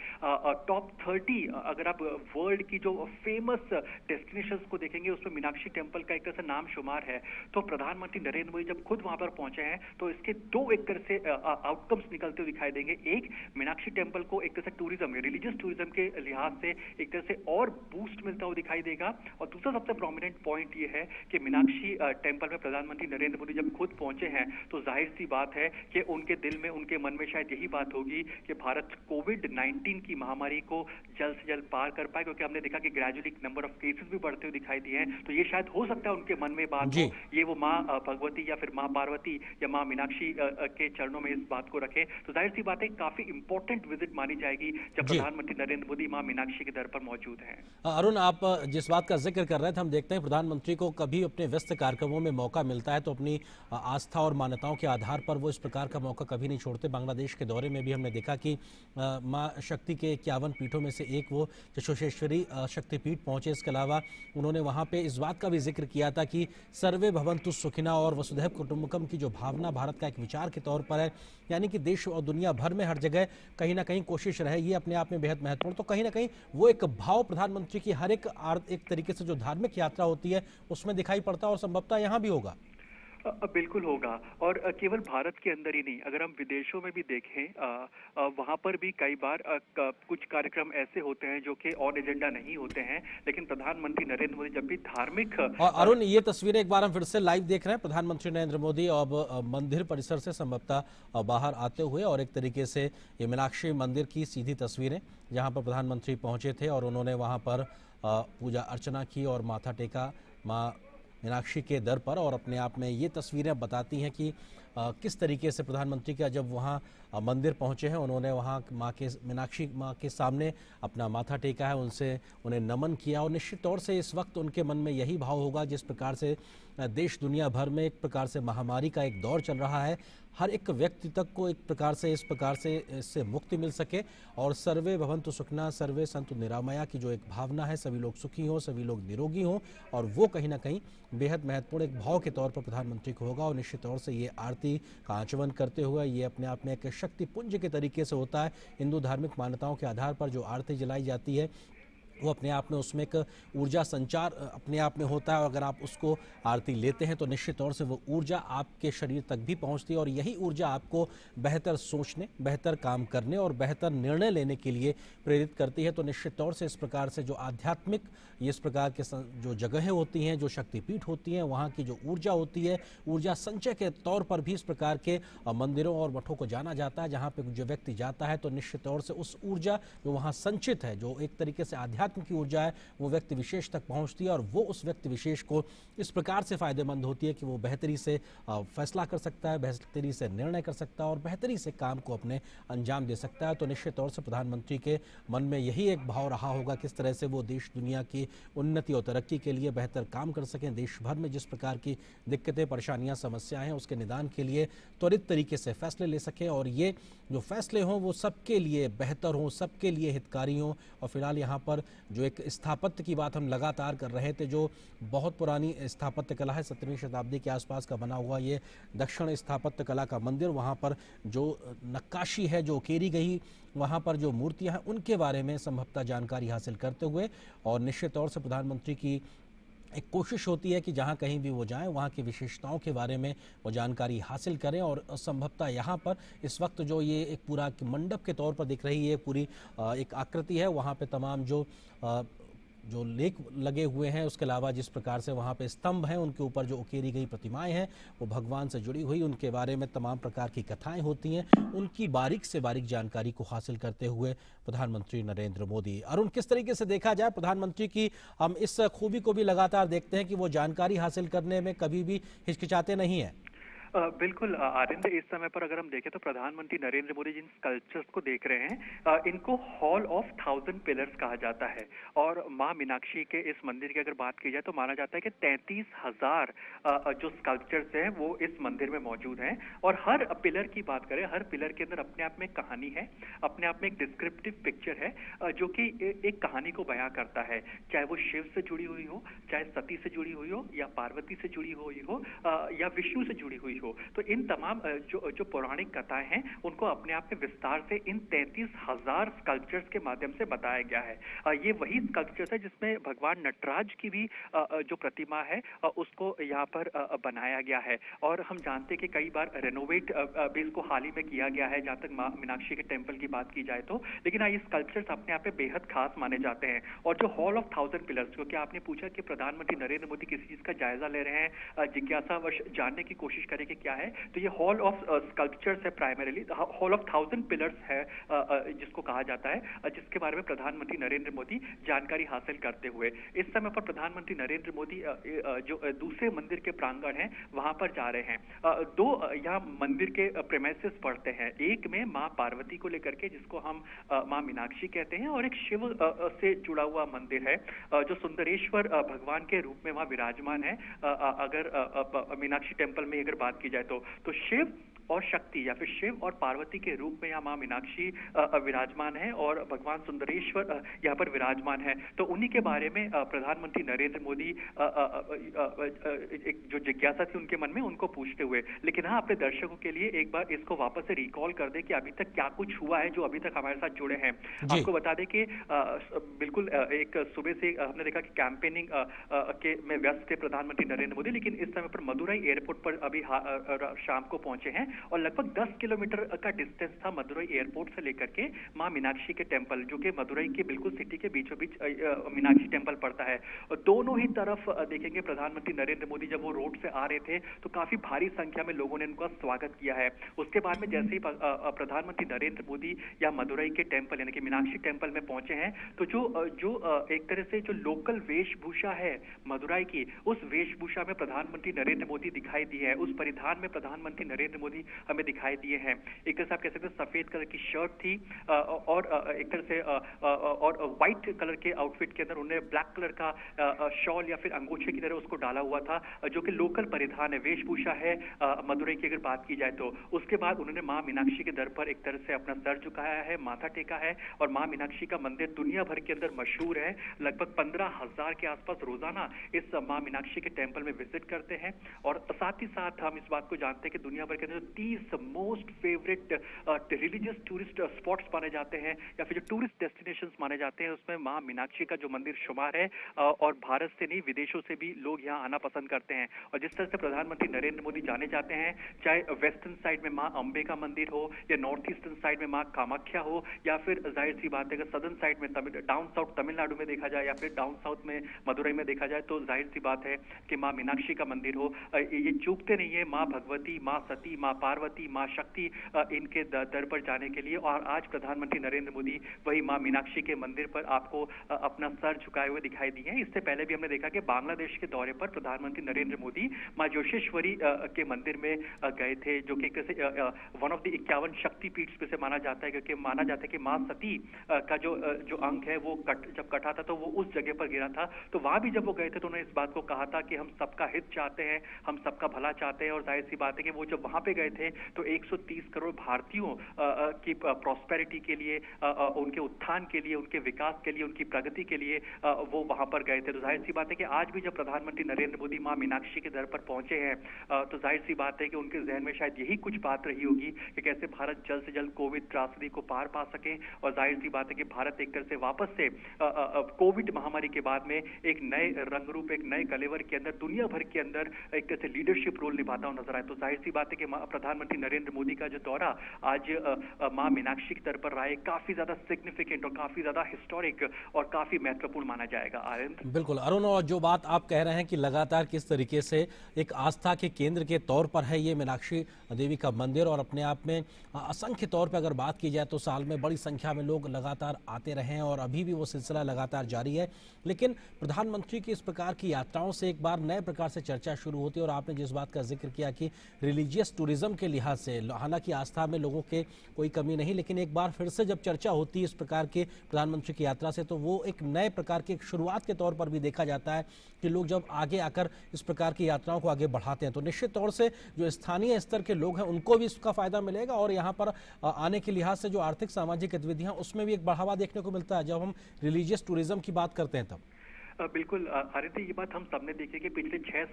टॉप 30 अगर आप वर्ल्ड की जो फेमस डेस्टिनेशंस को देखेंगे उसमें मीनाक्षी टेम्पल का एक तरह से नाम शुमार है। तो प्रधानमंत्री नरेंद्र मोदी जब खुद वहां पर पहुंचे हैं तो इसके दो एक तरह से आउटकम्स निकलते हुए दिखाई देंगे। एक, मीनाक्षी टेम्पल को एक तरह से टूरिज्म, रिलीजियस टूरिज्म के लिहाज से एक तरह से और बूस्ट मिलता हुआ दिखाई देगा। और दूसरा सबसे प्रोमिनेंट पॉइंट ये है कि मीनाक्षी टेम्पल में प्रधानमंत्री नरेंद्र मोदी जब खुद पहुंचे हैं तो जाहिर सी बात है कि उनके दिल में, उनके मन में शायद यही बात होगी कि भारत कोविड-19 की महामारी को जल्द से जल्द पार कर पाए, क्योंकि हमने देखा कि ग्रेजुअली नंबर ऑफ केसेस भी बढ़ते हुए दिखाई दिए हैं। तो ये शायद हो सकता है उनके मन में बात हो, ये वो माँ भगवती या फिर माँ पार्वती या माँ मीनाक्षी के चरणों में इस बात को रखे। तो जाहिर सी बात है काफी इंपॉर्टेंट विजिट मानी जाएगी जब प्रधानमंत्री नरेंद्र मोदी माँ मीनाक्षी के दर पर मौजूद हैं। अरुण, आप जिस बात का जिक्र कर रहे थे, हम देखते हैं प्रधानमंत्री को कभी अपने व्यस्त कार्यक्रमों में मौका मिलता है तो अपनी आस्था और मान्यताओं के आधार पर वो इस प्रकार का मौका कभी नहीं छोड़ते। बांग्लादेश के दौरे में भी हमने देखा कि मां शक्ति के 51 पीठों में से एक वो चशोशेश्वरी शक्तिपीठ पहुंचे। इसके अलावा उन्होंने वहां पे इस बात का भी जिक्र किया था कि सर्वे भवन्तु सुखिना और वसुधैव कुटुंबकम की जो भावना भारत का एक विचार के तौर पर है, यानी कि देश और दुनिया भर में हर जगह कहीं ना कहीं कोशिश रहे, ये अपने आप में बेहद महत्वपूर्ण। तो कहीं ना कहीं वो एक भाव प्रधानमंत्री की हर एक तरीके से जो धार्मिक यात्रा होती है उसमें दिखाई पड़ता है और संभवतः यहाँ भी होगा। बिल्कुल होगा। और केवल भारत के अंदर ही नहीं, अगर हम विदेशों में भी देखें वहां पर भी कई बार कुछ कार्यक्रम ऐसे होते हैं जो कि ऑन एजेंडा नहीं होते हैं, लेकिन प्रधानमंत्री नरेंद्र मोदी जब भी धार्मिक और अरुण, ये तस्वीरें एक बार हम फिर से लाइव देख रहे हैं, प्रधानमंत्री नरेंद्र मोदी अब मंदिर परिसर से संभवतः बाहर आते हुए, और एक तरीके से ये मीनाक्षी मंदिर की सीधी तस्वीरें जहाँ पर प्रधानमंत्री पहुंचे थे और उन्होंने वहाँ पर पूजा अर्चना की और माथा टेका माँ मीनाक्षी के दर पर। और अपने आप में ये तस्वीरें बताती हैं कि किस तरीके से प्रधानमंत्री का जब वहाँ मंदिर पहुँचे हैं उन्होंने वहाँ मीनाक्षी माँ के सामने अपना माथा टेका है, उनसे उन्हें नमन किया। और निश्चित तौर से इस वक्त उनके मन में यही भाव होगा, जिस प्रकार से देश दुनिया भर में एक प्रकार से महामारी का एक दौर चल रहा है, हर एक व्यक्ति तक को एक प्रकार से इस प्रकार से इससे मुक्ति मिल सके और सर्वे भवन्तु सुखिनः सर्वे सन्तु निरामया की जो एक भावना है, सभी लोग सुखी हों, सभी लोग निरोगी हों, और वो कहीं ना कहीं बेहद महत्वपूर्ण एक भाव के तौर पर प्रधानमंत्री को होगा। और निश्चित तौर से ये आरती का आचमन करते हुए ये अपने आप में एक शक्ति पुंज के तरीके से होता है। हिंदू धार्मिक मान्यताओं के आधार पर जो आरती जलाई जाती है वो अपने आप में उसमें एक ऊर्जा संचार अपने आप में होता है। अगर आप उसको आरती लेते हैं तो निश्चित तौर से वो ऊर्जा आपके शरीर तक भी पहुंचती है और यही ऊर्जा आपको बेहतर सोचने, बेहतर काम करने और बेहतर निर्णय लेने के लिए प्रेरित करती है। तो निश्चित तौर से इस प्रकार से जो आध्यात्मिक इस प्रकार के जो जगहें होती हैं, जो शक्तिपीठ होती हैं, वहाँ की जो ऊर्जा होती है, ऊर्जा संचय के तौर पर भी इस प्रकार के मंदिरों और मठों को जाना जाता है, जहाँ पे जो व्यक्ति जाता है तो निश्चित तौर से उस ऊर्जा जो वहाँ संचित है, जो एक तरीके से आध्यात्म की ऊर्जा है, वो व्यक्ति विशेष तक पहुँचती है और वो उस व्यक्ति विशेष को इस प्रकार से फायदेमंद होती है कि वो बेहतरी से फैसला कर सकता है, बेहतरी से निर्णय कर सकता है और बेहतरी से काम को अपने अंजाम दे सकता है। तो निश्चित तौर से प्रधानमंत्री के मन में यही एक भाव रहा होगा, किस तरह से वो देश दुनिया की उन्नति और तरक्की के लिए बेहतर काम कर सकें, देश भर में जिस प्रकार की दिक्कतें, परेशानियां, समस्याएं हैं उसके निदान के लिए त्वरित तरीके से फैसले ले सकें और ये जो फैसले हों वो सबके लिए बेहतर हों, सबके लिए हितकारी हों। और फिलहाल यहाँ पर जो एक स्थापत्य की बात हम लगातार कर रहे थे, जो बहुत पुरानी स्थापत्य कला है, 17वीं शताब्दी के आसपास का बना हुआ ये दक्षिण स्थापत्य कला का मंदिर, वहाँ पर जो नक्काशी है, जो उकेरी गई, वहाँ पर जो मूर्तियाँ हैं, उनके बारे में संभवतः जानकारी हासिल करते हुए और निश्चित तौर से प्रधानमंत्री की एक कोशिश होती है कि जहाँ कहीं भी वो जाएं वहाँ की विशेषताओं के बारे में वो जानकारी हासिल करें। और संभवतः यहाँ पर इस वक्त जो ये एक पूरा मंडप के तौर पर दिख रही है पूरी एक आकृति है, वहाँ पे तमाम जो लेख लगे हुए हैं, उसके अलावा जिस प्रकार से वहाँ पे स्तंभ हैं, उनके ऊपर जो उकेरी गई प्रतिमाएं हैं वो भगवान से जुड़ी हुई, उनके बारे में तमाम प्रकार की कथाएं होती हैं, उनकी बारीक से बारीक जानकारी को हासिल करते हुए प्रधानमंत्री नरेंद्र मोदी। अरुण, किस तरीके से देखा जाए प्रधानमंत्री की हम इस खूबी को भी लगातार देखते हैं कि वो जानकारी हासिल करने में कभी भी हिचकिचाते नहीं हैं। बिल्कुल आनंद, इस समय पर अगर हम देखें तो प्रधानमंत्री नरेंद्र मोदी जिन स्कल्पचर्स को देख रहे हैं इनको हॉल ऑफ 1000 पिलर्स कहा जाता है। और माँ मीनाक्षी के इस मंदिर की अगर बात की जाए तो माना जाता है कि 33,000 जो स्कल्पचर्स हैं वो इस मंदिर में मौजूद हैं। और हर पिलर की बात करें, हर पिलर के अंदर अपने आप में कहानी है, अपने आप में एक डिस्क्रिप्टिव पिक्चर है जो कि एक कहानी को बयां करता है, चाहे वो शिव से जुड़ी हुई हो, चाहे सती से जुड़ी हुई हो, या पार्वती से जुड़ी हुई हो, या विष्णु से जुड़ी हुई हो। तो इन तमाम जो पौराणिक कथाएं हैं उनको अपने आप में विस्तार से इन 33,000 स्कल्पचर्स के माध्यम से बताया गया है। ये वही स्कल्पचर्स है जिसमें भगवान नटराज की भी जो प्रतिमा है उसको यहाँ पर बनाया गया है। और हम जानते हैं कि कई बार रेनोवेट भी इसको हाल ही में किया गया है, जहाँ तक माँ मीनाक्षी के टेम्पल की बात की जाए तो। लेकिन ये स्कल्पचर्स अपने आप में बेहद खास माने जाते हैं। और जो हॉल ऑफ 1000 पिलर्स, क्योंकि आपने पूछा कि प्रधानमंत्री नरेंद्र मोदी किसी चीज का जायजा ले रहे हैं, जिज्ञासावश जानने की कोशिश करें कि क्या है, तो ये हॉल ऑफ स्कल्पचर्स है, प्राइमरीली हॉल ऑफ 1000 पिलर्स है जिसको कहा जाता है, जिसके बारे में प्रधानमंत्री नरेंद्र मोदी जानकारी हासिल करते हुए इस समय पर प्रधानमंत्री नरेंद्र मोदी जो दूसरे मंदिर के प्रांगण है वहां पर जा रहे हैं। दो यहाँ मंदिर के प्रेमिसेस पड़ते हैं, एक में माँ पार्वती को लेकर के जिसको हम माँ मीनाक्षी कहते हैं, और एक शिव से जुड़ा हुआ मंदिर है जो सुंदरेश्वर भगवान के रूप में वहां विराजमान है। अगर मीनाक्षी टेम्पल में अगर बात की जाए तो शिव और शक्ति या फिर शिव और पार्वती के रूप में यहाँ माँ मीनाक्षी विराजमान है, और भगवान सुंदरेश्वर यहाँ पर विराजमान है। तो उन्हीं के बारे में प्रधानमंत्री नरेंद्र मोदी एक जो जिज्ञासा थी उनके मन में, उनको पूछते हुए। लेकिन हाँ, अपने दर्शकों के लिए एक बार इसको वापस से रिकॉल कर दे कि अभी तक क्या कुछ हुआ है जो अभी तक हमारे साथ जुड़े हैं। आपको बता दें कि बिल्कुल एक सुबह से हमने देखा कि कैंपेनिंग के में व्यस्त थे प्रधानमंत्री नरेंद्र मोदी, लेकिन इस समय पर मदुरई एयरपोर्ट पर अभी शाम को पहुंचे हैं। और लगभग 10 किलोमीटर का डिस्टेंस था मदुरई एयरपोर्ट से लेकर के मां मीनाक्षी के टेंपल, जो कि मदुरई के बिल्कुल सिटी के बीचों बीच मीनाक्षी टेंपल पड़ता है। और दोनों ही तरफ देखेंगे प्रधानमंत्री नरेंद्र मोदी जब वो रोड से आ रहे थे तो काफी भारी संख्या में लोगों ने उनका स्वागत किया है। उसके बाद में जैसे ही प्रधानमंत्री नरेंद्र मोदी या मदुरई के टेंपल यानी कि मीनाक्षी टेंपल में पहुंचे हैं, तो जो एक तरह से जो लोकल वेशभूषा है मदुरई की, उस वेशभूषा में प्रधानमंत्री नरेंद्र मोदी दिखाई दिए हैं, उस परिधान में प्रधानमंत्री नरेंद्र मोदी हमें दिखाई दिए हैं। एक तरह से आप कह सकते हैं सफेद कलर की शर्ट थी और एक तरह से और व्हाइट कलर के आउटफिट के अंदर उन्होंने ब्लैक कलर का शॉल या फिर अंगोछे की तरह उसको डाला हुआ था, जो कि लोकल परिधान है, वेशभूषा है मदुरई की अगर बात की जाए तो। उसके बाद उन्होंने मां मीनाक्षी के दर पर एक तरह से अपना सर झुकाया है, माथा टेका है। और मां मीनाक्षी का मंदिर दुनिया भर के अंदर मशहूर है, लगभग 15,000 के आसपास रोजाना इस मां मीनाक्षी के टेंपल में विजिट करते हैं। और साथ ही साथ हम इस बात को जानते हैं कि दुनिया भर के अंदर 30 most favourite religious tourist spots माने जाते हैं या फिर जो टूरिस्ट डेस्टिनेशंस माने जाते हैं, उसमें मां मीनाक्षी का जो मंदिर शुमार है। और भारत से नहीं, विदेशों से भी लोग यहाँ आना पसंद करते हैं। और जिस तरह से प्रधानमंत्री नरेंद्र मोदी जाने जाते हैं, चाहे वेस्टर्न साइड में मां अंबे का मंदिर हो, या नॉर्थ ईस्टर्न साइड में मां कामाख्या हो, या फिर जाहिर सी बात है कि सदर्न साइड में डाउन साउथ तमिलनाडु में देखा जाए, या फिर डाउन साउथ में मदुरई में देखा जाए, तो जाहिर सी बात है कि मां मीनाक्षी का मंदिर हो। ये चूकते नहीं है मां भगवती, मां सती, मां पार्वती, मां शक्ति इनके दर पर जाने के लिए। और आज प्रधानमंत्री नरेंद्र मोदी वही मां मीनाक्षी के मंदिर पर आपको अपना सर झुकाए हुए दिखाई दिए हैं। इससे पहले भी हमने देखा कि बांग्लादेश के दौरे पर प्रधानमंत्री नरेंद्र मोदी मां जोशेश्वरी के मंदिर में गए थे, जो कि वन ऑफ द 51 शक्तिपीठ में से माना जाता है, क्योंकि माना जाता है कि मां सती का जो अंग है वो जब कटा था तो वो उस जगह पर गिरा था। तो वहां भी जब वो गए थे तो उन्होंने इस बात को कहा था कि हम सबका हित चाहते हैं, हम सबका भला चाहते हैं। और जाहिर सी बात है कि वो जब वहां पे गए थे तो 130 करोड़ भारतीयों की प्रॉस्पेरिटी के लिए, उनके उत्थान के लिए, उनके विकास के लिए, उनकी प्रगति के लिए वो वहां पर गए थे। तो जाहिर सी बात है कि आज भी जब प्रधानमंत्री नरेंद्र मोदी मां मीनाक्षी के दर पर पहुंचे हैं तो जाहिर सी बात है कि उनके जहन में शायद यही कुछ बात रही होगी कि कैसे भारत जल्द से जल्द कोविड त्रासदी को पार पा सके। और जाहिर सी बात है कि भारत एक तरह से वापस से कोविड महामारी के बाद में एक नए रंग रूप, एक नए कलेवर के अंदर, दुनिया भर के अंदर एक तरह से लीडरशिप रोल निभाता हुआ नजर आए। तो जाहिर सी बात है कि प्रधानमंत्री नरेंद्र मोदी का जो दौरा आज मां मीनाक्षी की दर पर रहा है, काफी ज्यादा सिग्निफिकेंट और काफी ज्यादा हिस्टोरिक और काफी महत्वपूर्ण माना जाएगा। आनंद, बिल्कुल अरुण, और जो बात आप कह रहे हैं कि लगातार किस तरीके से एक आस्था के केंद्र के तौर पर है ये मीनाक्षी देवी का मंदिर, और अपने आप में असंख्य तौर पर अगर बात की जाए तो साल में बड़ी संख्या में लोग लगातार आते रहे हैं और अभी भी वो सिलसिला लगातार जारी है। लेकिन प्रधानमंत्री की इस प्रकार की यात्राओं से एक बार नए प्रकार से चर्चा शुरू होती है, और आपने जिस बात का जिक्र किया कि रिलीजियस टूरिज्म के लिहाज से, हालांकि आस्था में लोगों के कोई कमी नहीं, लेकिन एक बार फिर से जब चर्चा होती है इस प्रकार के प्रधानमंत्री की यात्रा से, तो वो एक नए प्रकार की शुरुआत के तौर पर भी देखा जाता है कि लोग जब आगे आकर इस प्रकार की यात्राओं को आगे बढ़ाते हैं तो निश्चित तौर से जो स्थानीय स्तर के लोग हैं उनको भी इसका फायदा मिलेगा, और यहाँ पर आने के लिहाज से जो आर्थिक सामाजिक गतिविधियां उसमें भी एक बढ़ावा देखने को मिलता है जब हम रिलीजियस टूरिज्म की बात करते हैं तब। बिल्कुल आदित्य, ये बात हम सबने देखी कि पिछले 6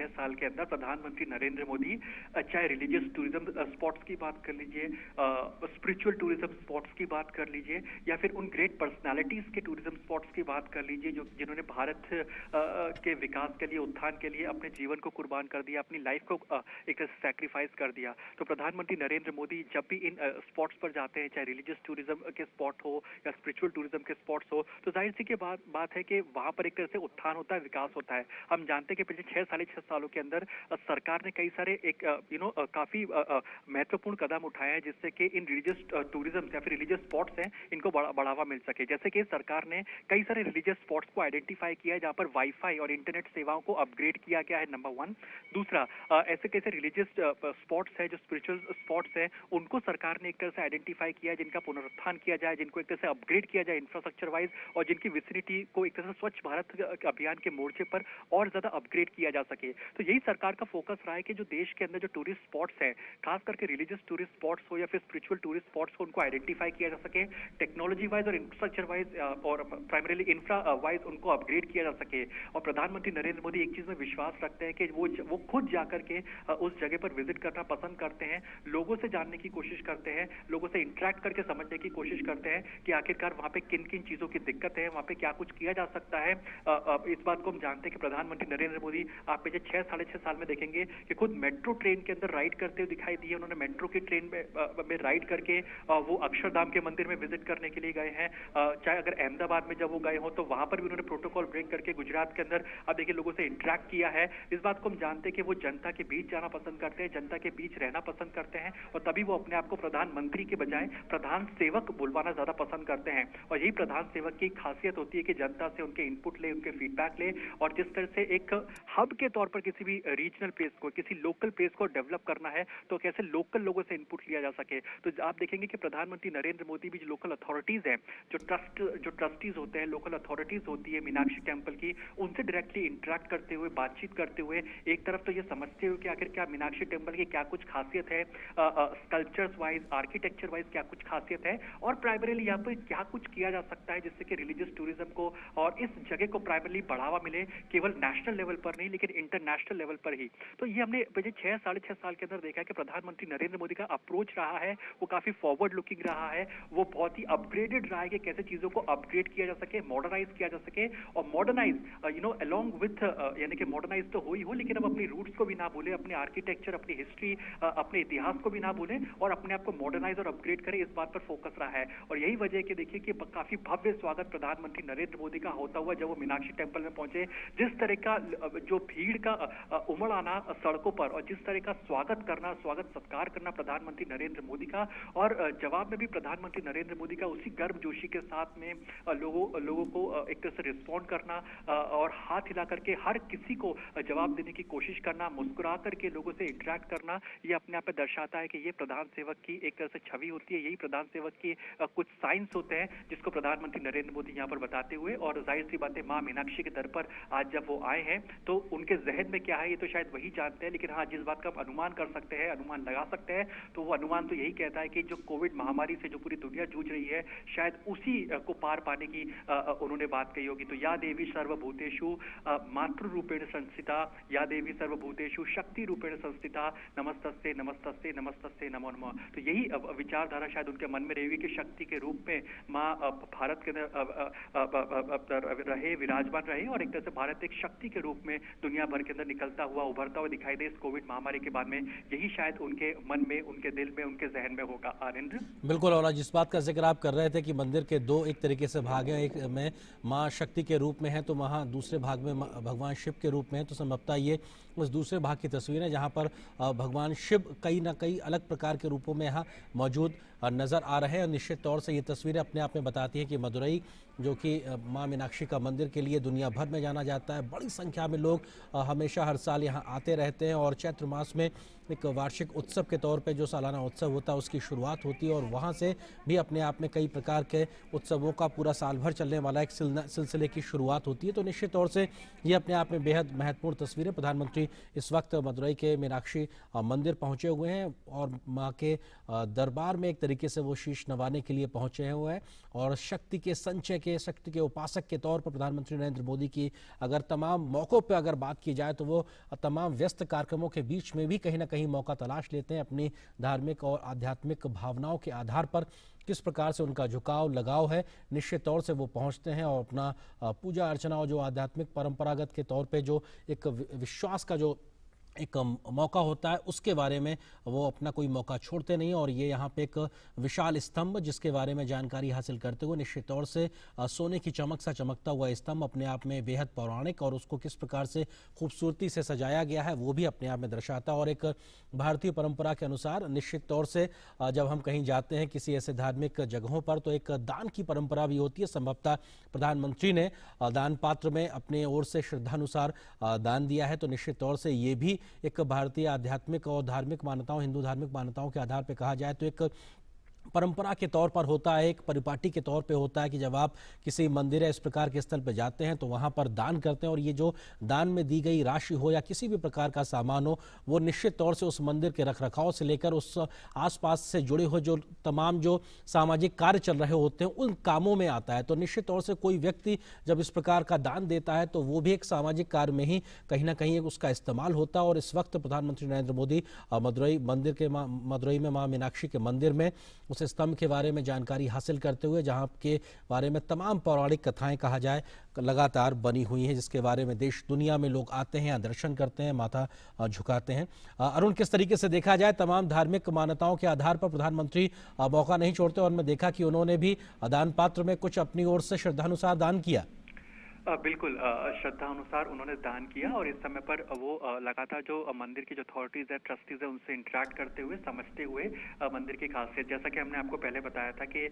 साल के अंदर प्रधानमंत्री नरेंद्र मोदी चाहे रिलीजियस टूरिज्म स्पॉट्स की बात कर लीजिए, स्पिरिचुअल टूरिज्म स्पॉट्स की बात कर लीजिए, या फिर उन ग्रेट पर्सनालिटीज के टूरिज्म स्पॉट्स की बात कर लीजिए जो जिन्होंने भारत के विकास के लिए, उत्थान के लिए अपने जीवन को कुर्बान कर दिया, अपनी लाइफ को एक तरह से सैक्रिफाइस कर दिया। तो प्रधानमंत्री नरेंद्र मोदी जब भी इन स्पॉट्स पर जाते हैं, चाहे रिलीजियस टूरिज्म के स्पॉट हो या स्पिरिचुअल टूरिज्म के स्पॉट्स हो, तो जाहिर सी की बात है कि वहां पर एक से उत्थान होता है, विकास होता है। हम जानते हैं कि पिछले 6 सालों के अंदर सरकार ने कई सारे एक काफी महत्वपूर्ण कदम उठाए हैं जिससे कि इन रिलीजियस टूरिज्म या फिर रिलीजियस स्पॉट्स हैं इनको बढ़ावा मिल सके। जैसे कि सरकार ने कई सारे रिलीजियस स्पॉट्स को आइडेंटिफाई किया है जहां पर वाईफाई और इंटरनेट सेवाओं को अपग्रेड किया गया है, नंबर 1। दूसरा, ऐसे कैसे रिलीजियस स्पॉट्स है, जो स्पिरिचुअल स्पॉट्स है, उनको सरकार ने एक तरह से आइडेंटिफाई किया है जिनका पुनरुत्थान किया जाए, जिनको एक तरह से अपग्रेड किया जाए इंफ्रास्ट्रक्चर वाइज, और जिनकी विसिनिटी को एक तरह से स्वच्छ भारत अभियान के मोर्चे पर और ज्यादा अपग्रेड किया जा सके। तो यही सरकार का फोकस रहा है कि जो देश के अंदर जो टूरिस्ट स्पॉट्स हैं, खास करके रिलीजियस टूरिस्ट स्पॉट्स हो या फिर स्पिरिचुअल टूरिस्ट स्पॉट्स हो, उनको आइडेंटिफाई किया जा सके, टेक्नोलॉजी वाइज और इंफ्रास्ट्रक्चर वाइज और प्राइमरीली इंफ्रा वाइज उनको अपग्रेड किया जा सके। और प्रधानमंत्री नरेंद्र मोदी एक चीज में विश्वास रखते हैं कि वो खुद जाकर के उस जगह पर विजिट करना पसंद करते हैं, लोगों से जानने की कोशिश करते हैं, लोगों से इंटरेक्ट करके समझने की कोशिश करते हैं कि आखिरकार वहां पे किन किन चीजों की दिक्कत है, वहां पे क्या कुछ किया जा सकता है। इस बात को हम जानते हैं कि प्रधानमंत्री नरेंद्र मोदी आप पिछले 6 साल में देखेंगे कि खुद मेट्रो ट्रेन के अंदर राइड करते हुए दिखाई दिए। उन्होंने मेट्रो की ट्रेन में राइड करके वो अक्षरधाम के मंदिर में विजिट करने के लिए गए हैं। चाहे अगर अहमदाबाद में जब वो गए हो तो वहां पर भी उन्होंने प्रोटोकॉल ब्रेक करके गुजरात के अंदर अब देखिए लोगों से इंटरेक्ट किया है। इस बात को हम जानते हैं कि वो जनता के बीच जाना पसंद करते हैं, जनता के बीच रहना पसंद करते हैं, और तभी वो अपने आप को प्रधानमंत्री के बजाय प्रधान सेवक बुलवाना ज्यादा पसंद करते हैं। और यही प्रधान सेवक की खासियत होती है कि जनता से उनके इनपुट ले, उनके फीडबैक ले, और जिस तरह से एक हब के तौर पर किसी भी रीजनल प्लेस को, किसी लोकल प्लेस को डेवलप करना है तो कैसे लोकल लोगों से इनपुट लिया जा सके। तो आप देखेंगे कि प्रधानमंत्री नरेंद्र मोदी भी जो लोकल अथॉरिटीज हैं, जो ट्रस्टीज होते हैं, लोकल अथॉरिटीज होती है मीनाक्षी टेंपल की, उनसे डायरेक्टली इंटरेक्ट करते हुए, बातचीत करते हुए एक तरफ तो ये समझते हुए कि आखिर क्या मीनाक्षी टेंपल की क्या कुछ खासियत है, स्कल्पचर्स वाइज, आर्किटेक्चर वाइज क्या कुछ खासियत है, और प्राइमरीली यहाँ पर क्या कुछ किया जा सकता है जिससे कि रिलीजियस टूरिज्म को और इस जगह को प्राइमरीली बढ़ावा मिले, केवल नेशनल लेवल पर नहीं लेकिन इंटरनेशनल लेवल पर ही। तो ये हमने पिछले 6 साल के अंदर देखा है कि प्रधानमंत्री नरेंद्र मोदी का अप्रोच रहा है वो काफी फॉरवर्ड लुकिंग रहा है, वो बहुत ही अपग्रेडेड रहा है कि कैसे चीजों को अपग्रेड किया जा सके, मॉडर्नाइज किया जा सके, और मॉडर्नाइज अलोंग विथ यानी कि मॉडर्नाइज तो हो ही हो, लेकिन अब अपनी रूट्स को भी ना भूले, अपने आर्किटेक्चर, अपनी हिस्ट्री, अपने इतिहास को भी ना भूलें, और अपने आप को मॉडर्नाइज और अपग्रेड करें, इस बात पर फोकस रहा है। और यही वजह है कि देखिए कि काफी भव्य स्वागत प्रधानमंत्री नरेंद्र मोदी का होता हुआ जब वो मीनाक्षी टेंपल में पहुंचे, जिस तरह का जो भीड़ का उमड़ आना सड़कों पर, और जिस तरह का स्वागत करना, स्वागत सत्कार करना प्रधानमंत्री नरेंद्र मोदी का, और जवाब में भी प्रधानमंत्री नरेंद्र मोदी का उसी गर्मजोशी के साथ में लोगों को एक तरह से रिस्पॉन्ड करना और हाथ हिला करके हर किसी को जवाब देने की कोशिश करना, मुस्कुरा करके लोगों से इंटरेक्ट करना, ये अपने आप में दर्शाता है कि ये प्रधान सेवक की एक तरह से छवि होती है, यही प्रधान सेवक की कुछ साइंस होते हैं जिसको प्रधानमंत्री नरेंद्र मोदी यहाँ पर बताते हुए, और जाहिर सी बात है माँ मीनाक्षी के दर पर आज जब वो आए हैं तो उनके जहन में क्या है ये तो शायद वही जानते हैं, लेकिन हाँ जिस बात का हम अनुमान कर सकते हैं, अनुमान लगा सकते हैं, तो वो अनुमान तो यही कहता है कि जो कोविड महामारी से जो पूरी दुनिया जूझ रही है शायद उसी को पार पाने की उन्होंने बात कही होगी। तो या देवी सर्वभूतेषु मातृ रूपेण संस्थिता, या देवी सर्वभूतेषु शक्ति रूपेण संस्थिता, नमस्तस्ते नमस्तस्ते नमस्तस्ते नमो नमः। तो यही विचारधारा शायद उनके मन में रहेगी कि शक्ति के रूप में माँ भारत के अंदर रहे, विराजमान रहे और एक तरह से भारत एक शक्ति के रूप में दुनिया भर के अंदर निकलता हुआ उभरता हुआ दिखाई दे इस कोविड महामारी के बाद में। यही शायद उनके मन में, उनके दिल में, उनके जहन में होगा। आनंद बिल्कुल, और जिस बात का जिक्र आप कर रहे थे कि मंदिर के दो एक तरीके से भाग हैं, एक में माँ शक्ति के रूप में है तो वहाँ दूसरे भाग में भगवान शिव के रूप में है, तो संभवतः ये उस दूसरे भाग की तस्वीर है जहाँ पर भगवान शिव कई ना कई अलग प्रकार के रूपों में यहाँ मौजूद नज़र आ रहे हैं। और निश्चित तौर से ये तस्वीरें अपने आप में बताती है कि मदुरई जो कि माँ मीनाक्षी का मंदिर के लिए दुनिया भर में जाना जाता है, बड़ी संख्या में लोग हमेशा हर साल यहाँ आते रहते हैं और चैत्र मास में एक वार्षिक उत्सव के तौर पे जो सालाना उत्सव होता है उसकी शुरुआत होती है और वहाँ से भी अपने आप में कई प्रकार के उत्सवों का पूरा साल भर चलने वाला एक सिलसिले की शुरुआत होती है। तो निश्चित तौर से ये अपने आप में बेहद महत्वपूर्ण तस्वीरें। प्रधानमंत्री इस वक्त मदुरई के मीनाक्षी मंदिर पहुँचे हुए हैं और माँ के दरबार में एक तरीके से वो शीश नवाने के लिए पहुँचे हुए हैं और शक्ति के संचय के, शक्ति के उपासक के तौर पर प्रधानमंत्री नरेंद्र मोदी की अगर तमाम मौक़ों पर अगर बात की जाए तो वो तमाम व्यस्त कार्यक्रमों के बीच में भी कहीं ना कहीं मौका तलाश लेते हैं अपनी धार्मिक और आध्यात्मिक भावनाओं के आधार पर किस प्रकार से उनका झुकाव लगाव है, निश्चित तौर से वो पहुंचते हैं और अपना पूजा अर्चना और जो आध्यात्मिक परंपरागत के तौर पे जो एक विश्वास का जो एक मौका होता है उसके बारे में वो अपना कोई मौका छोड़ते नहीं। और ये यहाँ पे एक विशाल स्तंभ जिसके बारे में जानकारी हासिल करते हुए निश्चित तौर से सोने की चमक सा चमकता हुआ स्तंभ अपने आप में बेहद पौराणिक और उसको किस प्रकार से खूबसूरती से सजाया गया है वो भी अपने आप में दर्शाता है। और एक भारतीय परंपरा के अनुसार निश्चित तौर से जब हम कहीं जाते हैं किसी ऐसे धार्मिक जगहों पर तो एक दान की परंपरा भी होती है। संभवतः प्रधानमंत्री ने दान पात्र में अपने ओर से श्रद्धानुसार दान दिया है, तो निश्चित तौर से ये भी एक भारतीय आध्यात्मिक और धार्मिक मान्यताओं, हिंदू धार्मिक मान्यताओं के आधार पर कहा जाए तो एक परंपरा के तौर पर होता है, एक परिपाटी के तौर पे होता है कि जब आप किसी मंदिर या इस प्रकार के स्थल पे जाते हैं तो वहाँ पर दान करते हैं और ये जो दान में दी गई राशि हो या किसी भी प्रकार का सामान हो वो निश्चित तौर से उस मंदिर के रखरखाव से लेकर उस आसपास से जुड़े हुए जो तमाम जो सामाजिक कार्य चल रहे होते हैं उन कामों में आता है। तो निश्चित तौर से कोई व्यक्ति जब इस प्रकार का दान देता है तो वो भी एक सामाजिक कार्य में ही कहीं ना कहीं उसका इस्तेमाल होता है। और इस वक्त प्रधानमंत्री नरेंद्र मोदी मदुरई में माँ मीनाक्षी के मंदिर में उस स्तंभ के बारे में जानकारी हासिल करते हुए जहां के बारे में तमाम पौराणिक कथाएं कहा जाए लगातार बनी हुई हैं जिसके बारे में देश दुनिया में लोग आते हैं, दर्शन करते हैं, माथा झुकाते हैं। अरुण, किस तरीके से देखा जाए तमाम धार्मिक मान्यताओं के आधार पर प्रधानमंत्री मौका नहीं छोड़ते और मैं देखा कि उन्होंने भी दान पात्र में कुछ अपनी ओर से श्रद्धानुसार दान किया। बिल्कुल, श्रद्धा अनुसार उन्होंने दान किया और इस समय पर वो लगातार जो मंदिर की जो अथॉरिटीज है, ट्रस्टीज है, उनसे इंटरेक्ट करते हुए, समझते हुए मंदिर की खासियत, जैसा कि हमने आपको पहले बताया था कि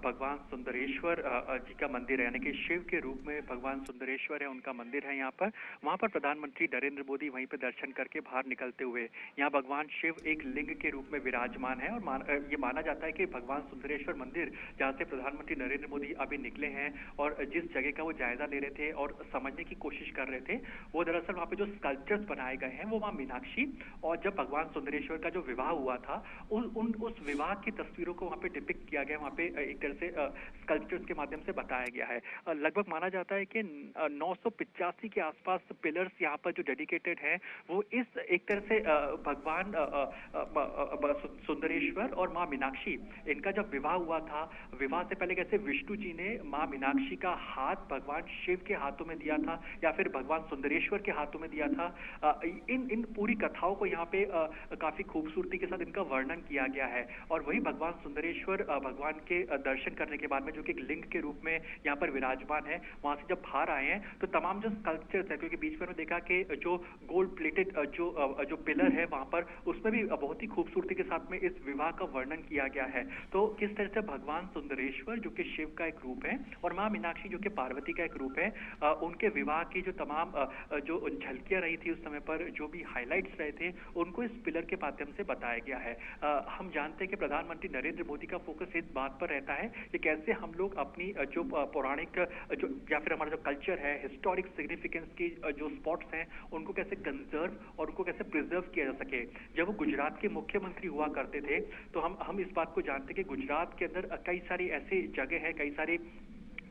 भगवान सुंदरेश्वर जी का मंदिर है, यानी कि शिव के रूप में भगवान सुंदरेश्वर है, उनका मंदिर है यहाँ पर। वहाँ पर प्रधानमंत्री नरेंद्र मोदी वहीं पर दर्शन करके बाहर निकलते हुए, यहाँ भगवान शिव एक लिंग के रूप में विराजमान है और ये माना जाता है कि भगवान सुंदरेश्वर मंदिर जहाँ से प्रधानमंत्री नरेंद्र मोदी अभी निकले हैं और जिस जगह का वो जायजा ले रहे थे और समझने की कोशिश कर रहे थे, वो दरअसल वहाँ पे जो स्कल्पचर्स बनाए गए हैं वो माँ मीनाक्षी और जब भगवान सुंदरेश्वर का जो विवाह हुआ था उस विवाह की तस्वीरों को वहाँ पे डिपिक्ट किया गया, वहाँ पे एक तरह से स्कल्पचर्स के माध्यम से बताया गया है। लगभग माना जाता है कि 985 के आसपास पिलर्स यहाँ पर जो डेडिकेटेड है वो इस एक तरह से भगवान सुंदरेश्वर और माँ मीनाक्षी, इनका जब विवाह हुआ था, विवाह से पहले कैसे विष्णु जी ने माँ मीनाक्षी का हाथ भगवान शिव के हाथों में दिया था या फिर भगवान सुंदरेश्वर के हाथों में दिया था। इन पूरी कथाओं को यहाँ पे काफी खूबसूरती के साथ इनका वर्णन किया गया है। और वही भगवान सुंदरेश्वर भगवान के दर्शन करने के बाद में जो कि एक लिंग के रूप में यहाँ पर विराजमान है, वहां से जब बाहर आए हैं तो तमाम जो स्कल्पचर्स है, क्योंकि बीच में देखा कि जो गोल्ड प्लेटेड जो पिलर है वहां पर उसमें भी बहुत ही खूबसूरती के साथ में इस विवाह का वर्णन किया गया है। तो किस तरह से भगवान सुंदरेश्वर जो कि शिव का एक रूप है और माँ मीनाक्षी जो कि पार्वती का एक रूप है, है उनके विवाह की जो तमाम जो झलकियां रही थी उस समय पर, जो भी हाईलाइट्स रहे थे, उनको इस पिलर के माध्यम से बताया गया है। हम जानते हैं कि प्रधानमंत्री नरेंद्र मोदी का फोकस इस बात पर रहता है कि कैसे हम लोग अपनी जो पौराणिक जो या फिर हमारा जो कल्चर है, हिस्टोरिक सिग्निफिकेंस की जो स्पॉट्स हैं, उनको कैसे कंजर्व और उनको कैसे प्रिजर्व किया जा सके। जब वो गुजरात के मुख्यमंत्री हुआ करते थे तो हम इस बात को जानते हैं कि गुजरात के अंदर कई सारी ऐसी जगह है, कई सारी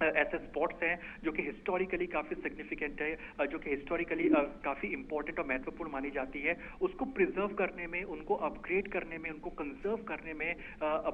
ऐसे स्पॉट्स हैं जो कि हिस्टोरिकली काफी सिग्निफिकेंट है, जो कि हिस्टोरिकली काफी इंपॉर्टेंट और महत्वपूर्ण मानी जाती है। उसको प्रिजर्व करने में, उनको अपग्रेड करने में, उनको कंजर्व करने में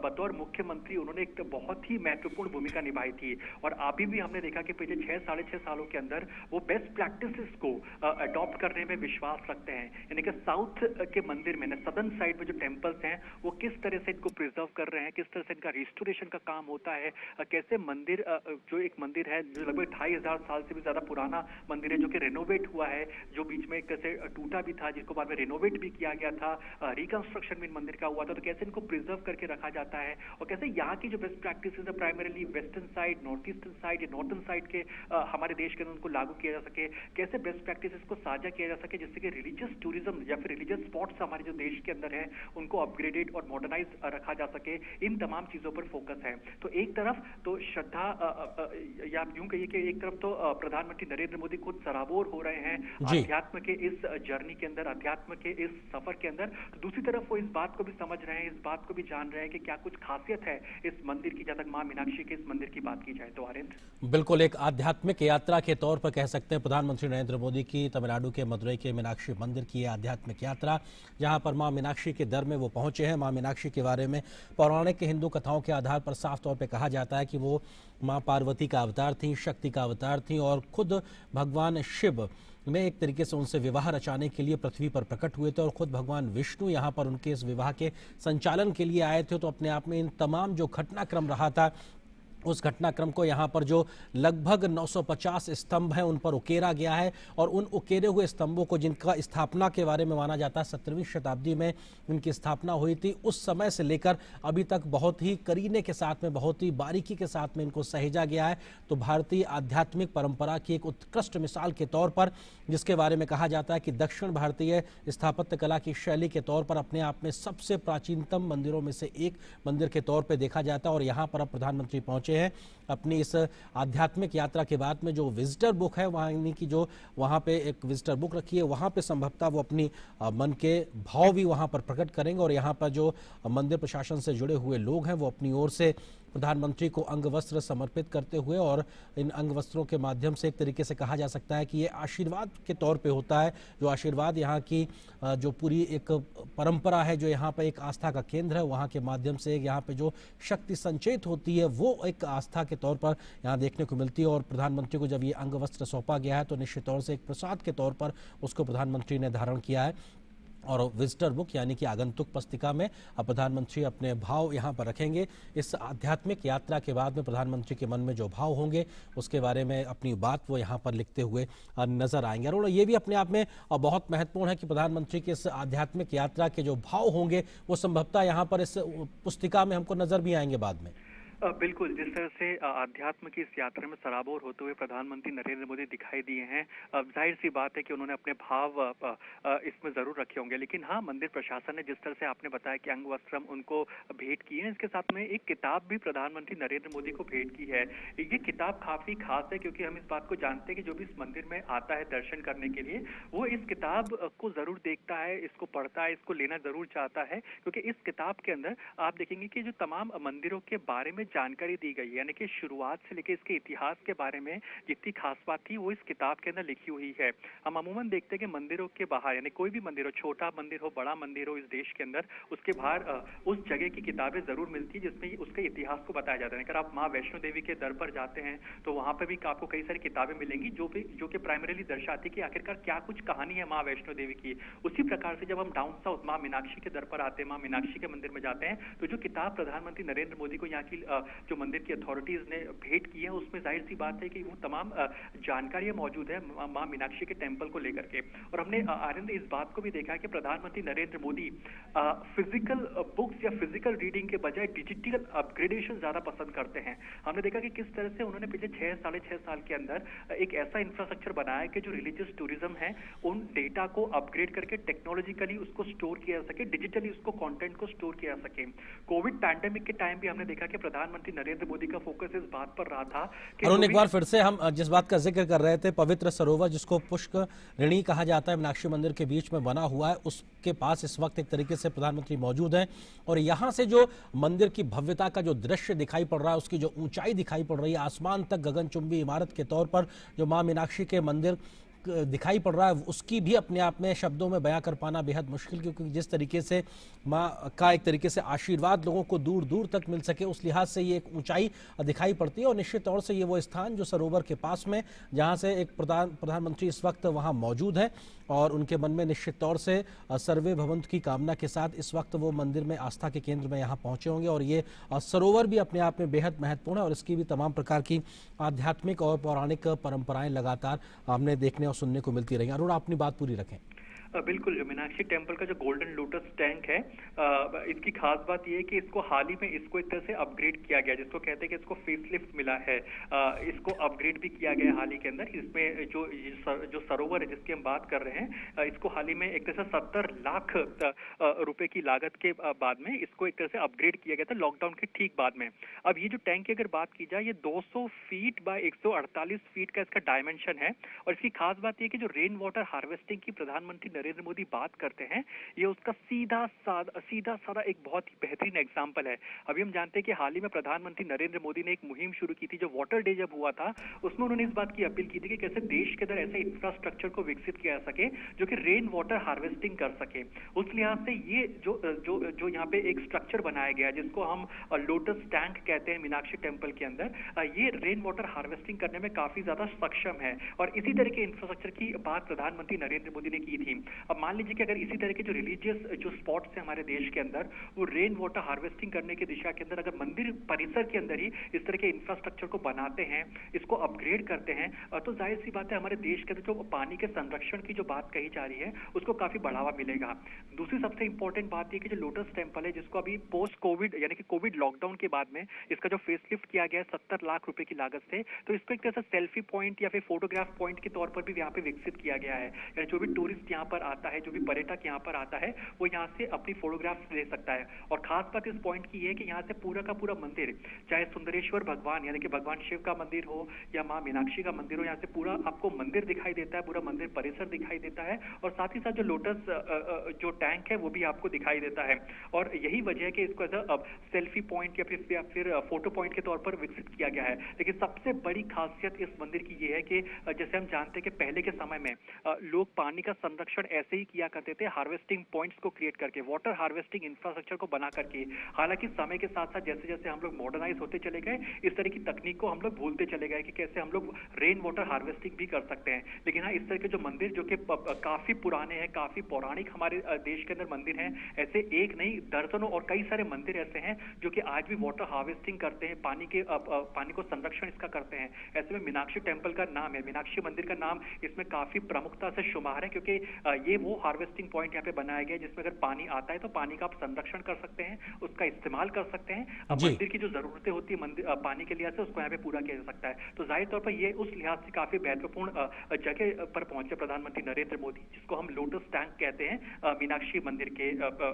बतौर मुख्यमंत्री उन्होंने एक बहुत ही महत्वपूर्ण भूमिका निभाई थी। और अभी भी हमने देखा कि पिछले 6-6.5 सालों के अंदर वो बेस्ट प्रैक्टिसेस को अडॉप्ट करने में विश्वास रखते हैं। यानी कि साउथ के मंदिर में, सदर्न साइड में जो टेम्पल्स हैं, वो किस तरह से इनको प्रिजर्व कर रहे हैं, किस तरह से इनका रिस्टोरेशन का काम होता है, कैसे मंदिर जो एक मंदिर है जो लगभग 2500 साल से भी ज्यादा पुराना मंदिर है, जो कि रेनोवेट हुआ है, जो बीच में कैसे टूटा भी था, जिसको बाद में रेनोवेट भी किया गया था, रिकंस्ट्रक्शन भी मंदिर का हुआ था, तो कैसे इनको प्रिजर्व करके रखा जाता है और कैसे यहाँ की जो बेस्ट प्रैक्टिसेस है primarily western side, north eastern side या नॉर्थर्न साइड के हमारे देश के अंदर उनको लागू किया जा सके, कैसे बेस्ट प्रैक्टिसेस को साझा किया जा सके, जिससे कि रिलीजियस टूरिज्म या फिर रिलीजियस स्पॉट्स हमारे जो देश के अंदर है उनको अपग्रेडेड और मॉडर्नाइज रखा जा सके। इन तमाम चीजों पर फोकस है। तो एक तरफ तो श्रद्धा या आप यूं कहिए कि एक तरफ तो प्रधानमंत्री नरेंद्र मोदी खुद सराबोर हो रहे हैं अध्यात्म के इस जर्नी के अंदर, अध्यात्म के इस सफर के अंदर। तो दूसरी तरफ वो इस बात को भी समझ रहे हैं, इस बात को भी जान रहे हैं कि क्या कुछ खासियत है इस मंदिर की, जब तक मां मीनाक्षी के इस मंदिर की बात की जाए तो। आरिंद, बिल्कुल एक आध्यात्मिक यात्रा के तौर पर कह सकते हैं प्रधानमंत्री नरेंद्र मोदी की तमिलनाडु के मदुरई के मीनाक्षी मंदिर की आध्यात्मिक यात्रा, जहां पर मां मीनाक्षी के दर में वो पहुंचे हैं। मां मीनाक्षी के बारे में पौराणिक हिंदू कथाओं के आधार पर साफ तौर पर कहा जाता है कि वो मां पार्वती का अवतार थी, शक्ति का अवतार थी और खुद भगवान शिव में एक तरीके से उनसे विवाह रचाने के लिए पृथ्वी पर प्रकट हुए थे और खुद भगवान विष्णु यहाँ पर उनके इस विवाह के संचालन के लिए आए थे। तो अपने आप में इन तमाम जो घटनाक्रम रहा था, उस घटनाक्रम को यहाँ पर जो लगभग 950 स्तंभ हैं उन पर उकेरा गया है और उन उकेरे हुए स्तंभों को, जिनका स्थापना के बारे में माना जाता है 17वीं शताब्दी में इनकी स्थापना हुई थी, उस समय से लेकर अभी तक बहुत ही करीने के साथ में, बहुत ही बारीकी के साथ में इनको सहेजा गया है। तो भारतीय आध्यात्मिक परंपरा की एक उत्कृष्ट मिसाल के तौर पर, जिसके बारे में कहा जाता है कि दक्षिण भारतीय स्थापत्य कला की शैली के तौर पर अपने आप में सबसे प्राचीनतम मंदिरों में से एक मंदिर के तौर पर देखा जाता है। और यहाँ पर अब प्रधानमंत्री पहुंचे हैं अपनी इस आध्यात्मिक यात्रा के बाद में। जो विजिटर बुक है वहाँ की, जो वहाँ पे एक विजिटर बुक रखी है, वहाँ पे संभवतः वो अपनी मन के भाव भी वहाँ पर प्रकट करेंगे और यहाँ पर जो मंदिर प्रशासन से जुड़े हुए लोग हैं वो अपनी ओर से प्रधानमंत्री को अंग वस्त्र समर्पित करते हुए, और इन अंग वस्त्रों के माध्यम से एक तरीके से कहा जा सकता है कि ये आशीर्वाद के तौर पे होता है। जो आशीर्वाद यहाँ की जो पूरी एक परंपरा है, जो यहाँ पे एक आस्था का केंद्र है, वहाँ के माध्यम से यहाँ पे जो शक्ति संचयित होती है वो एक आस्था के तौर पर यहाँ देखने को मिलती है। और प्रधानमंत्री को जब ये अंग वस्त्र सौंपा गया है तो निश्चित तौर से एक प्रसाद के तौर पर उसको प्रधानमंत्री ने धारण किया है। और विजिटर बुक यानी कि आगंतुक पुस्तिका में अब प्रधानमंत्री अपने भाव यहाँ पर रखेंगे। इस आध्यात्मिक यात्रा के बाद में प्रधानमंत्री के मन में जो भाव होंगे उसके बारे में अपनी बात वो यहाँ पर लिखते हुए नजर आएंगे। और ये भी अपने आप में बहुत महत्वपूर्ण है कि प्रधानमंत्री की इस आध्यात्मिक यात्रा के जो भाव होंगे वो संभवतः यहाँ पर इस पुस्तिका में हमको नजर भी आएंगे बाद में। बिल्कुल, जिस तरह से आध्यात्म की इस यात्रा में सराबोर होते हुए प्रधानमंत्री नरेंद्र मोदी दिखाई दिए हैं, जाहिर सी बात है कि उन्होंने अपने भाव इसमें जरूर रखे होंगे। लेकिन हाँ, मंदिर प्रशासन ने जिस तरह से आपने बताया कि अंग वस्त्र उनको भेंट किए हैं, इसके साथ में एक किताब भी प्रधानमंत्री नरेंद्र मोदी को भेंट की है। ये किताब काफी खास है क्योंकि हम इस बात को जानते हैं कि जो भी इस मंदिर में आता है दर्शन करने के लिए, वो इस किताब को जरूर देखता है, इसको पढ़ता है, इसको लेना जरूर चाहता है। क्योंकि इस किताब के अंदर आप देखेंगे कि जो तमाम मंदिरों के बारे में जानकारी दी गई है, यानी कि शुरुआत से लेकर इसके इतिहास के बारे में जितनी खास बात थी वो इस किताब के अंदर लिखी हुई है। हम अमूमन देखते हैं कि मंदिरों के बाहर, यानी कोई भी मंदिर हो, छोटा मंदिर हो, बड़ा मंदिर हो इस देश के अंदर, उसके बाहर उस जगह की किताबें जरूर मिलती है जिसमें उसके इतिहास को बताया जाता है। अगर आप माँ वैष्णो देवी के दर पर जाते हैं तो वहां पर भी आपको कई सारी किताबें मिलेंगी जो कि प्राइमरीली दर्शाती कि आखिरकार क्या कुछ कहानी है माँ वैष्णो देवी की। उसी प्रकार से जब हम डाउन साउथ माँ मीनाक्षी के दर पर आते हैं, माँ मीनाक्षी के मंदिर में जाते हैं, तो जो किताब प्रधानमंत्री नरेंद्र मोदी को यहाँ की जो मंदिर की अथॉरिटीज ने भेंट की है उसमें जाहिर सी बात है कि वो तमाम जानकारियां मौजूद है मां मीनाक्षी के टेम्पल को लेकर के। और हमने आनंद इस बात को भी देखा है कि प्रधानमंत्री नरेंद्र मोदी फिजिकल बुक्स या फिजिकल रीडिंग के बजाय डिजिटल अपग्रेडेशन ज्यादा पसंद करते हैं। हमने देखा कि किस तरह से उन्होंने पिछले 6-6.5 साल के अंदर एक ऐसा इंफ्रास्ट्रक्चर बनाया कि जो रिलीजियस टूरिज्म है उन डेटा को अपग्रेड करके टेक्नोलॉजिकली उसको स्टोर किया जा सके, डिजिटली उसको कंटेंट को स्टोर किया जा सके। कोविड पैंडेमिक के टाइम भी हमने देखा कि प्रधानमंत्री नरेंद्र मोदी का फोकस इस बात पर रहा था कि अरुण, एक बार फिर से हम जिस बात का जिक्र कर रहे थे, पवित्र सरोवर जिसको पुष्करिणी कहा जाता है, मीनाक्षी मंदिर के बीच में बना हुआ है, उसके पास इस वक्त एक तरीके से प्रधानमंत्री मौजूद हैं और यहाँ से जो मंदिर की भव्यता का जो दृश्य दिखाई पड़ रहा है, उसकी जो ऊंचाई दिखाई पड़ रही है, आसमान तक गगनचुंबी इमारत के तौर पर जो मां मीनाक्षी के मंदिर दिखाई पड़ रहा है, उसकी भी अपने आप में शब्दों में बयां कर पाना बेहद मुश्किल, क्योंकि जिस तरीके से मां का एक तरीके से आशीर्वाद लोगों को दूर दूर तक मिल सके, उस लिहाज से ये एक ऊंचाई दिखाई पड़ती है। और निश्चित तौर से ये वो स्थान जो सरोवर के पास में, जहां से एक प्रधानमंत्री इस वक्त वहां मौजूद है और उनके मन में निश्चित तौर से सर्वे भवंतु की कामना के साथ इस वक्त वो मंदिर में आस्था के केंद्र में यहाँ पहुंचे होंगे। और ये सरोवर भी अपने आप में बेहद महत्वपूर्ण है और इसकी भी तमाम प्रकार की आध्यात्मिक और पौराणिक परंपराएं लगातार हमने देखने और सुनने को मिलती रही। अरुण, अपनी बात पूरी रखें। बिल्कुल, जो मीनाक्षी टेम्पल का जो गोल्डन लोटस टैंक है, इसकी खास बात यह है कि इसको हाल ही में इसको एक तरह से अपग्रेड किया गया, जिसको कहते हैं कि इसको फेसलिफ्ट मिला है। इसको अपग्रेड भी किया गया हाल ही के अंदर। इसमें जो सरोवर है जिसकी हम बात कर रहे हैं, इसको हाल ही में एक तरह से 70 लाख रुपए की लागत के बाद में इसको एक तरह से अपग्रेड किया गया था, लॉकडाउन के ठीक बाद में। अब ये जो टैंक की अगर बात की जाए, ये 200 फीट बाय 148 फीट का इसका डायमेंशन है। और इसकी खास बात यह कि जो रेन वाटर हार्वेस्टिंग की प्रधानमंत्री नरेंद्र मोदी बात करते हैं, ये उसका सीधा साधा एक बहुत ही बेहतरीन एग्जांपल है। अभी हम जानते हैं कि हाल ही में प्रधानमंत्री नरेंद्र मोदी ने एक मुहिम शुरू की थी, जो वाटर डे जब हुआ था उसमें उन्होंने इस बात की अपील की थी कि कैसे देश के अंदर ऐसे इंफ्रास्ट्रक्चर को विकसित किया जा सके जो कि रेन वाटर हार्वेस्टिंग कर सके। उस लिहाज से ये जो यहाँ पे एक स्ट्रक्चर बनाया गया जिसको हम लोटस टैंक कहते हैं मीनाक्षी टेम्पल के अंदर, ये रेन वाटर हार्वेस्टिंग करने में काफी ज्यादा सक्षम है। और इसी तरह के इंफ्रास्ट्रक्चर की बात प्रधानमंत्री नरेंद्र मोदी ने की थी। अब मान लीजिए कि अगर इसी तरह के जो रिलीजियस जो स्पॉट्स हैं हमारे देश के अंदर, वो रेन वाटर हार्वेस्टिंग करने की दिशा के अंदर अगर मंदिर परिसर के अंदर ही इस तरह के इंफ्रास्ट्रक्चर को बनाते हैं, इसको अपग्रेड करते हैं, तो जाहिर सी बात है हमारे देश के अंदर जो पानी के संरक्षण की जो बात कही जा रही है उसको काफी बढ़ावा मिलेगा। दूसरी सबसे इंपॉर्टेंट बात यह कि जो लोटस टेम्पल है, जिसको अभी पोस्ट कोविड यानी कि कोविड लॉकडाउन के बाद में इसका जो फेसलिफ्ट किया गया है 70 लाख रुपए की लागत से, तो इसको एक तरह से सेल्फी पॉइंट या फिर फोटोग्राफ पॉइंट के तौर पर भी यहाँ पे विकसित किया गया है। यानी जो भी टूरिस्ट यहाँ पर आता है, जो भी पर्यटक यहाँ पर आता है, वो यहाँ से अपनी फोटोग्राफ्स ले सकता है। और खास बात इस पॉइंट की है कि यहाँ से पूरा का पूरा मंदिर, चाहे सुंदरेश्वर भगवान यानी कि भगवान शिव का मंदिर हो या मां मीनाक्षी का मंदिर हो, यहाँ से पूरा आपको मंदिर दिखाई देता है, पूरा मंदिर परिसर दिखाई देता है। और साथ ही साथ जो लोटस जो टैंक है वो भी आपको दिखाई देता है। और यही वजह है कि इसको अब सेल्फी पॉइंट या फिर फोटो पॉइंट के तौर पर विकसित किया गया है। लेकिन सबसे बड़ी खासियत इस मंदिर की ये है कि जैसे हम जानते हैं कि पहले के समय में लोग पानी का संरक्षण ऐसे ही किया करते थे, हार्वेस्टिंग पॉइंट्स को क्रिएट करके, वाटर हार्वेस्टिंग इंफ्रास्ट्रक्चर को बना करके। हालांकि समय के साथ साथ जैसे जैसे हम लोग मॉडर्नाइज होते चले गए, इस तरह की तकनीक को हम लोग भूलते चले गए कि कैसे हम लोग रेन वाटर हार्वेस्टिंग भी कर सकते हैं। लेकिन हाँ, इस तरह के जो मंदिर जो कि काफी पुराने हैं, काफी पौराणिक हमारे देश के अंदर मंदिर हैं, ऐसे एक नहीं दर्जनों और कई सारे मंदिर ऐसे हैं जो कि आज भी वाटर हार्वेस्टिंग करते हैं, पानी को संरक्षण इसका करते हैं। ऐसे में मीनाक्षी टेम्पल का नाम है, मीनाक्षी मंदिर का नाम इसमें काफी प्रमुखता से शुमार है, क्योंकि ये वो हार्वेस्टिंग पॉइंट यहाँ पे बनाया गया है जिसमें अगर पानी आता है तो पानी का आप संरक्षण कर सकते हैं, उसका इस्तेमाल कर सकते हैं। अब मंदिर की जो जरूरतें होती है मंदिर पानी के लिहाज से, उसको यहाँ पे पूरा किया जा सकता है। तो जाहिर तौर पर ये उस लिहाज से काफी महत्वपूर्ण जगह पर पहुंचे प्रधानमंत्री नरेंद्र मोदी, जिसको हम लोटस टैंक कहते हैं मीनाक्षी मंदिर के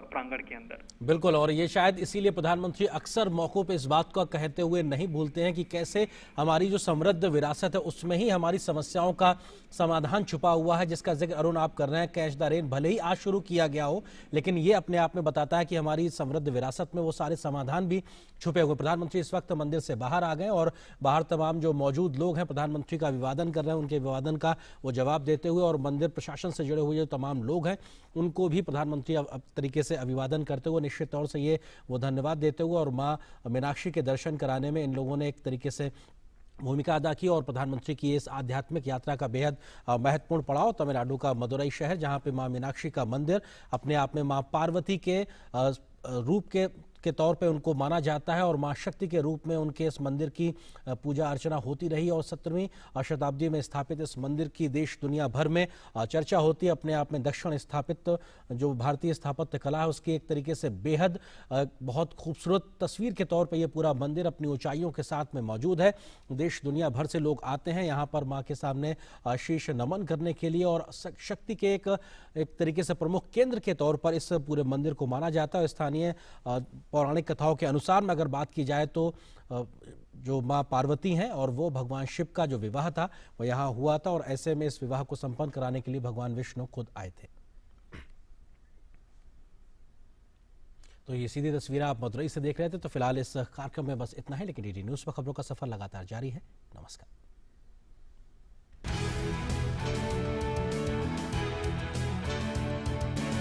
प्रांगण के अंदर। बिल्कुल, और ये शायद इसीलिए प्रधानमंत्री अक्सर मौकों पे इस बात को कहते हुए नहीं भूलते हैं कि कैसे हमारी जो समृद्ध विरासत है उसमें ही हमारी समस्याओं का समाधान छुपा हुआ है, जिसका जिक्र अरुण आप कर रहे हैं। कैच द रेन भले ही आज शुरू किया गया हो, लेकिन ये अपने आप में बताता है कि हमारी समृद्ध विरासत में वो सारे समाधान भी छुपे हुए। प्रधानमंत्री इस वक्त मंदिर से बाहर आ गए और बाहर तमाम जो मौजूद लोग हैं प्रधानमंत्री का अभिवादन कर रहे हैं, उनके अभिवादन का वो जवाब देते हुए, और मंदिर प्रशासन से जुड़े हुए जो तमाम लोग हैं उनको भी प्रधानमंत्री तरीके से अभिवादन करते हुए, निश्चित तौर से ये वो धन्यवाद देते हुए, और माँ मीनाक्षी के दर्शन कराने में इन लोगों ने एक तरीके से भूमिका अदा की। और प्रधानमंत्री की इस आध्यात्मिक यात्रा का बेहद महत्वपूर्ण पड़ाव तमिलनाडु का मदुरई शहर, जहां पे मां मीनाक्षी का मंदिर अपने आप में मां पार्वती के रूप के के तौर पे उनको माना जाता है और मां शक्ति के रूप में उनके इस मंदिर की पूजा अर्चना होती रही और 17वीं शताब्दी में स्थापित इस मंदिर की देश दुनिया भर में चर्चा होती है। अपने आप में दक्षिण स्थापित जो भारतीय स्थापत्य कला है उसकी एक तरीके से बेहद बहुत खूबसूरत तस्वीर के तौर पर यह पूरा मंदिर अपनी ऊंचाइयों के साथ में मौजूद है। देश दुनिया भर से लोग आते हैं यहाँ पर मां के सामने शीश नमन करने के लिए और शक्ति के एक तरीके से प्रमुख केंद्र के तौर पर इस पूरे मंदिर को माना जाता है। स्थानीय पौराणिक कथाओं के अनुसार में अगर बात की जाए तो जो मां पार्वती हैं और वो भगवान शिव का जो विवाह था वो यहाँ हुआ था और ऐसे में इस विवाह को संपन्न कराने के लिए भगवान विष्णु खुद आए थे। तो ये सीधी तस्वीर आप मदुरई से देख रहे थे। तो फिलहाल इस कार्यक्रम में बस इतना ही, लेकिन डीडी न्यूज पर खबरों का सफर लगातार जारी है। नमस्कार।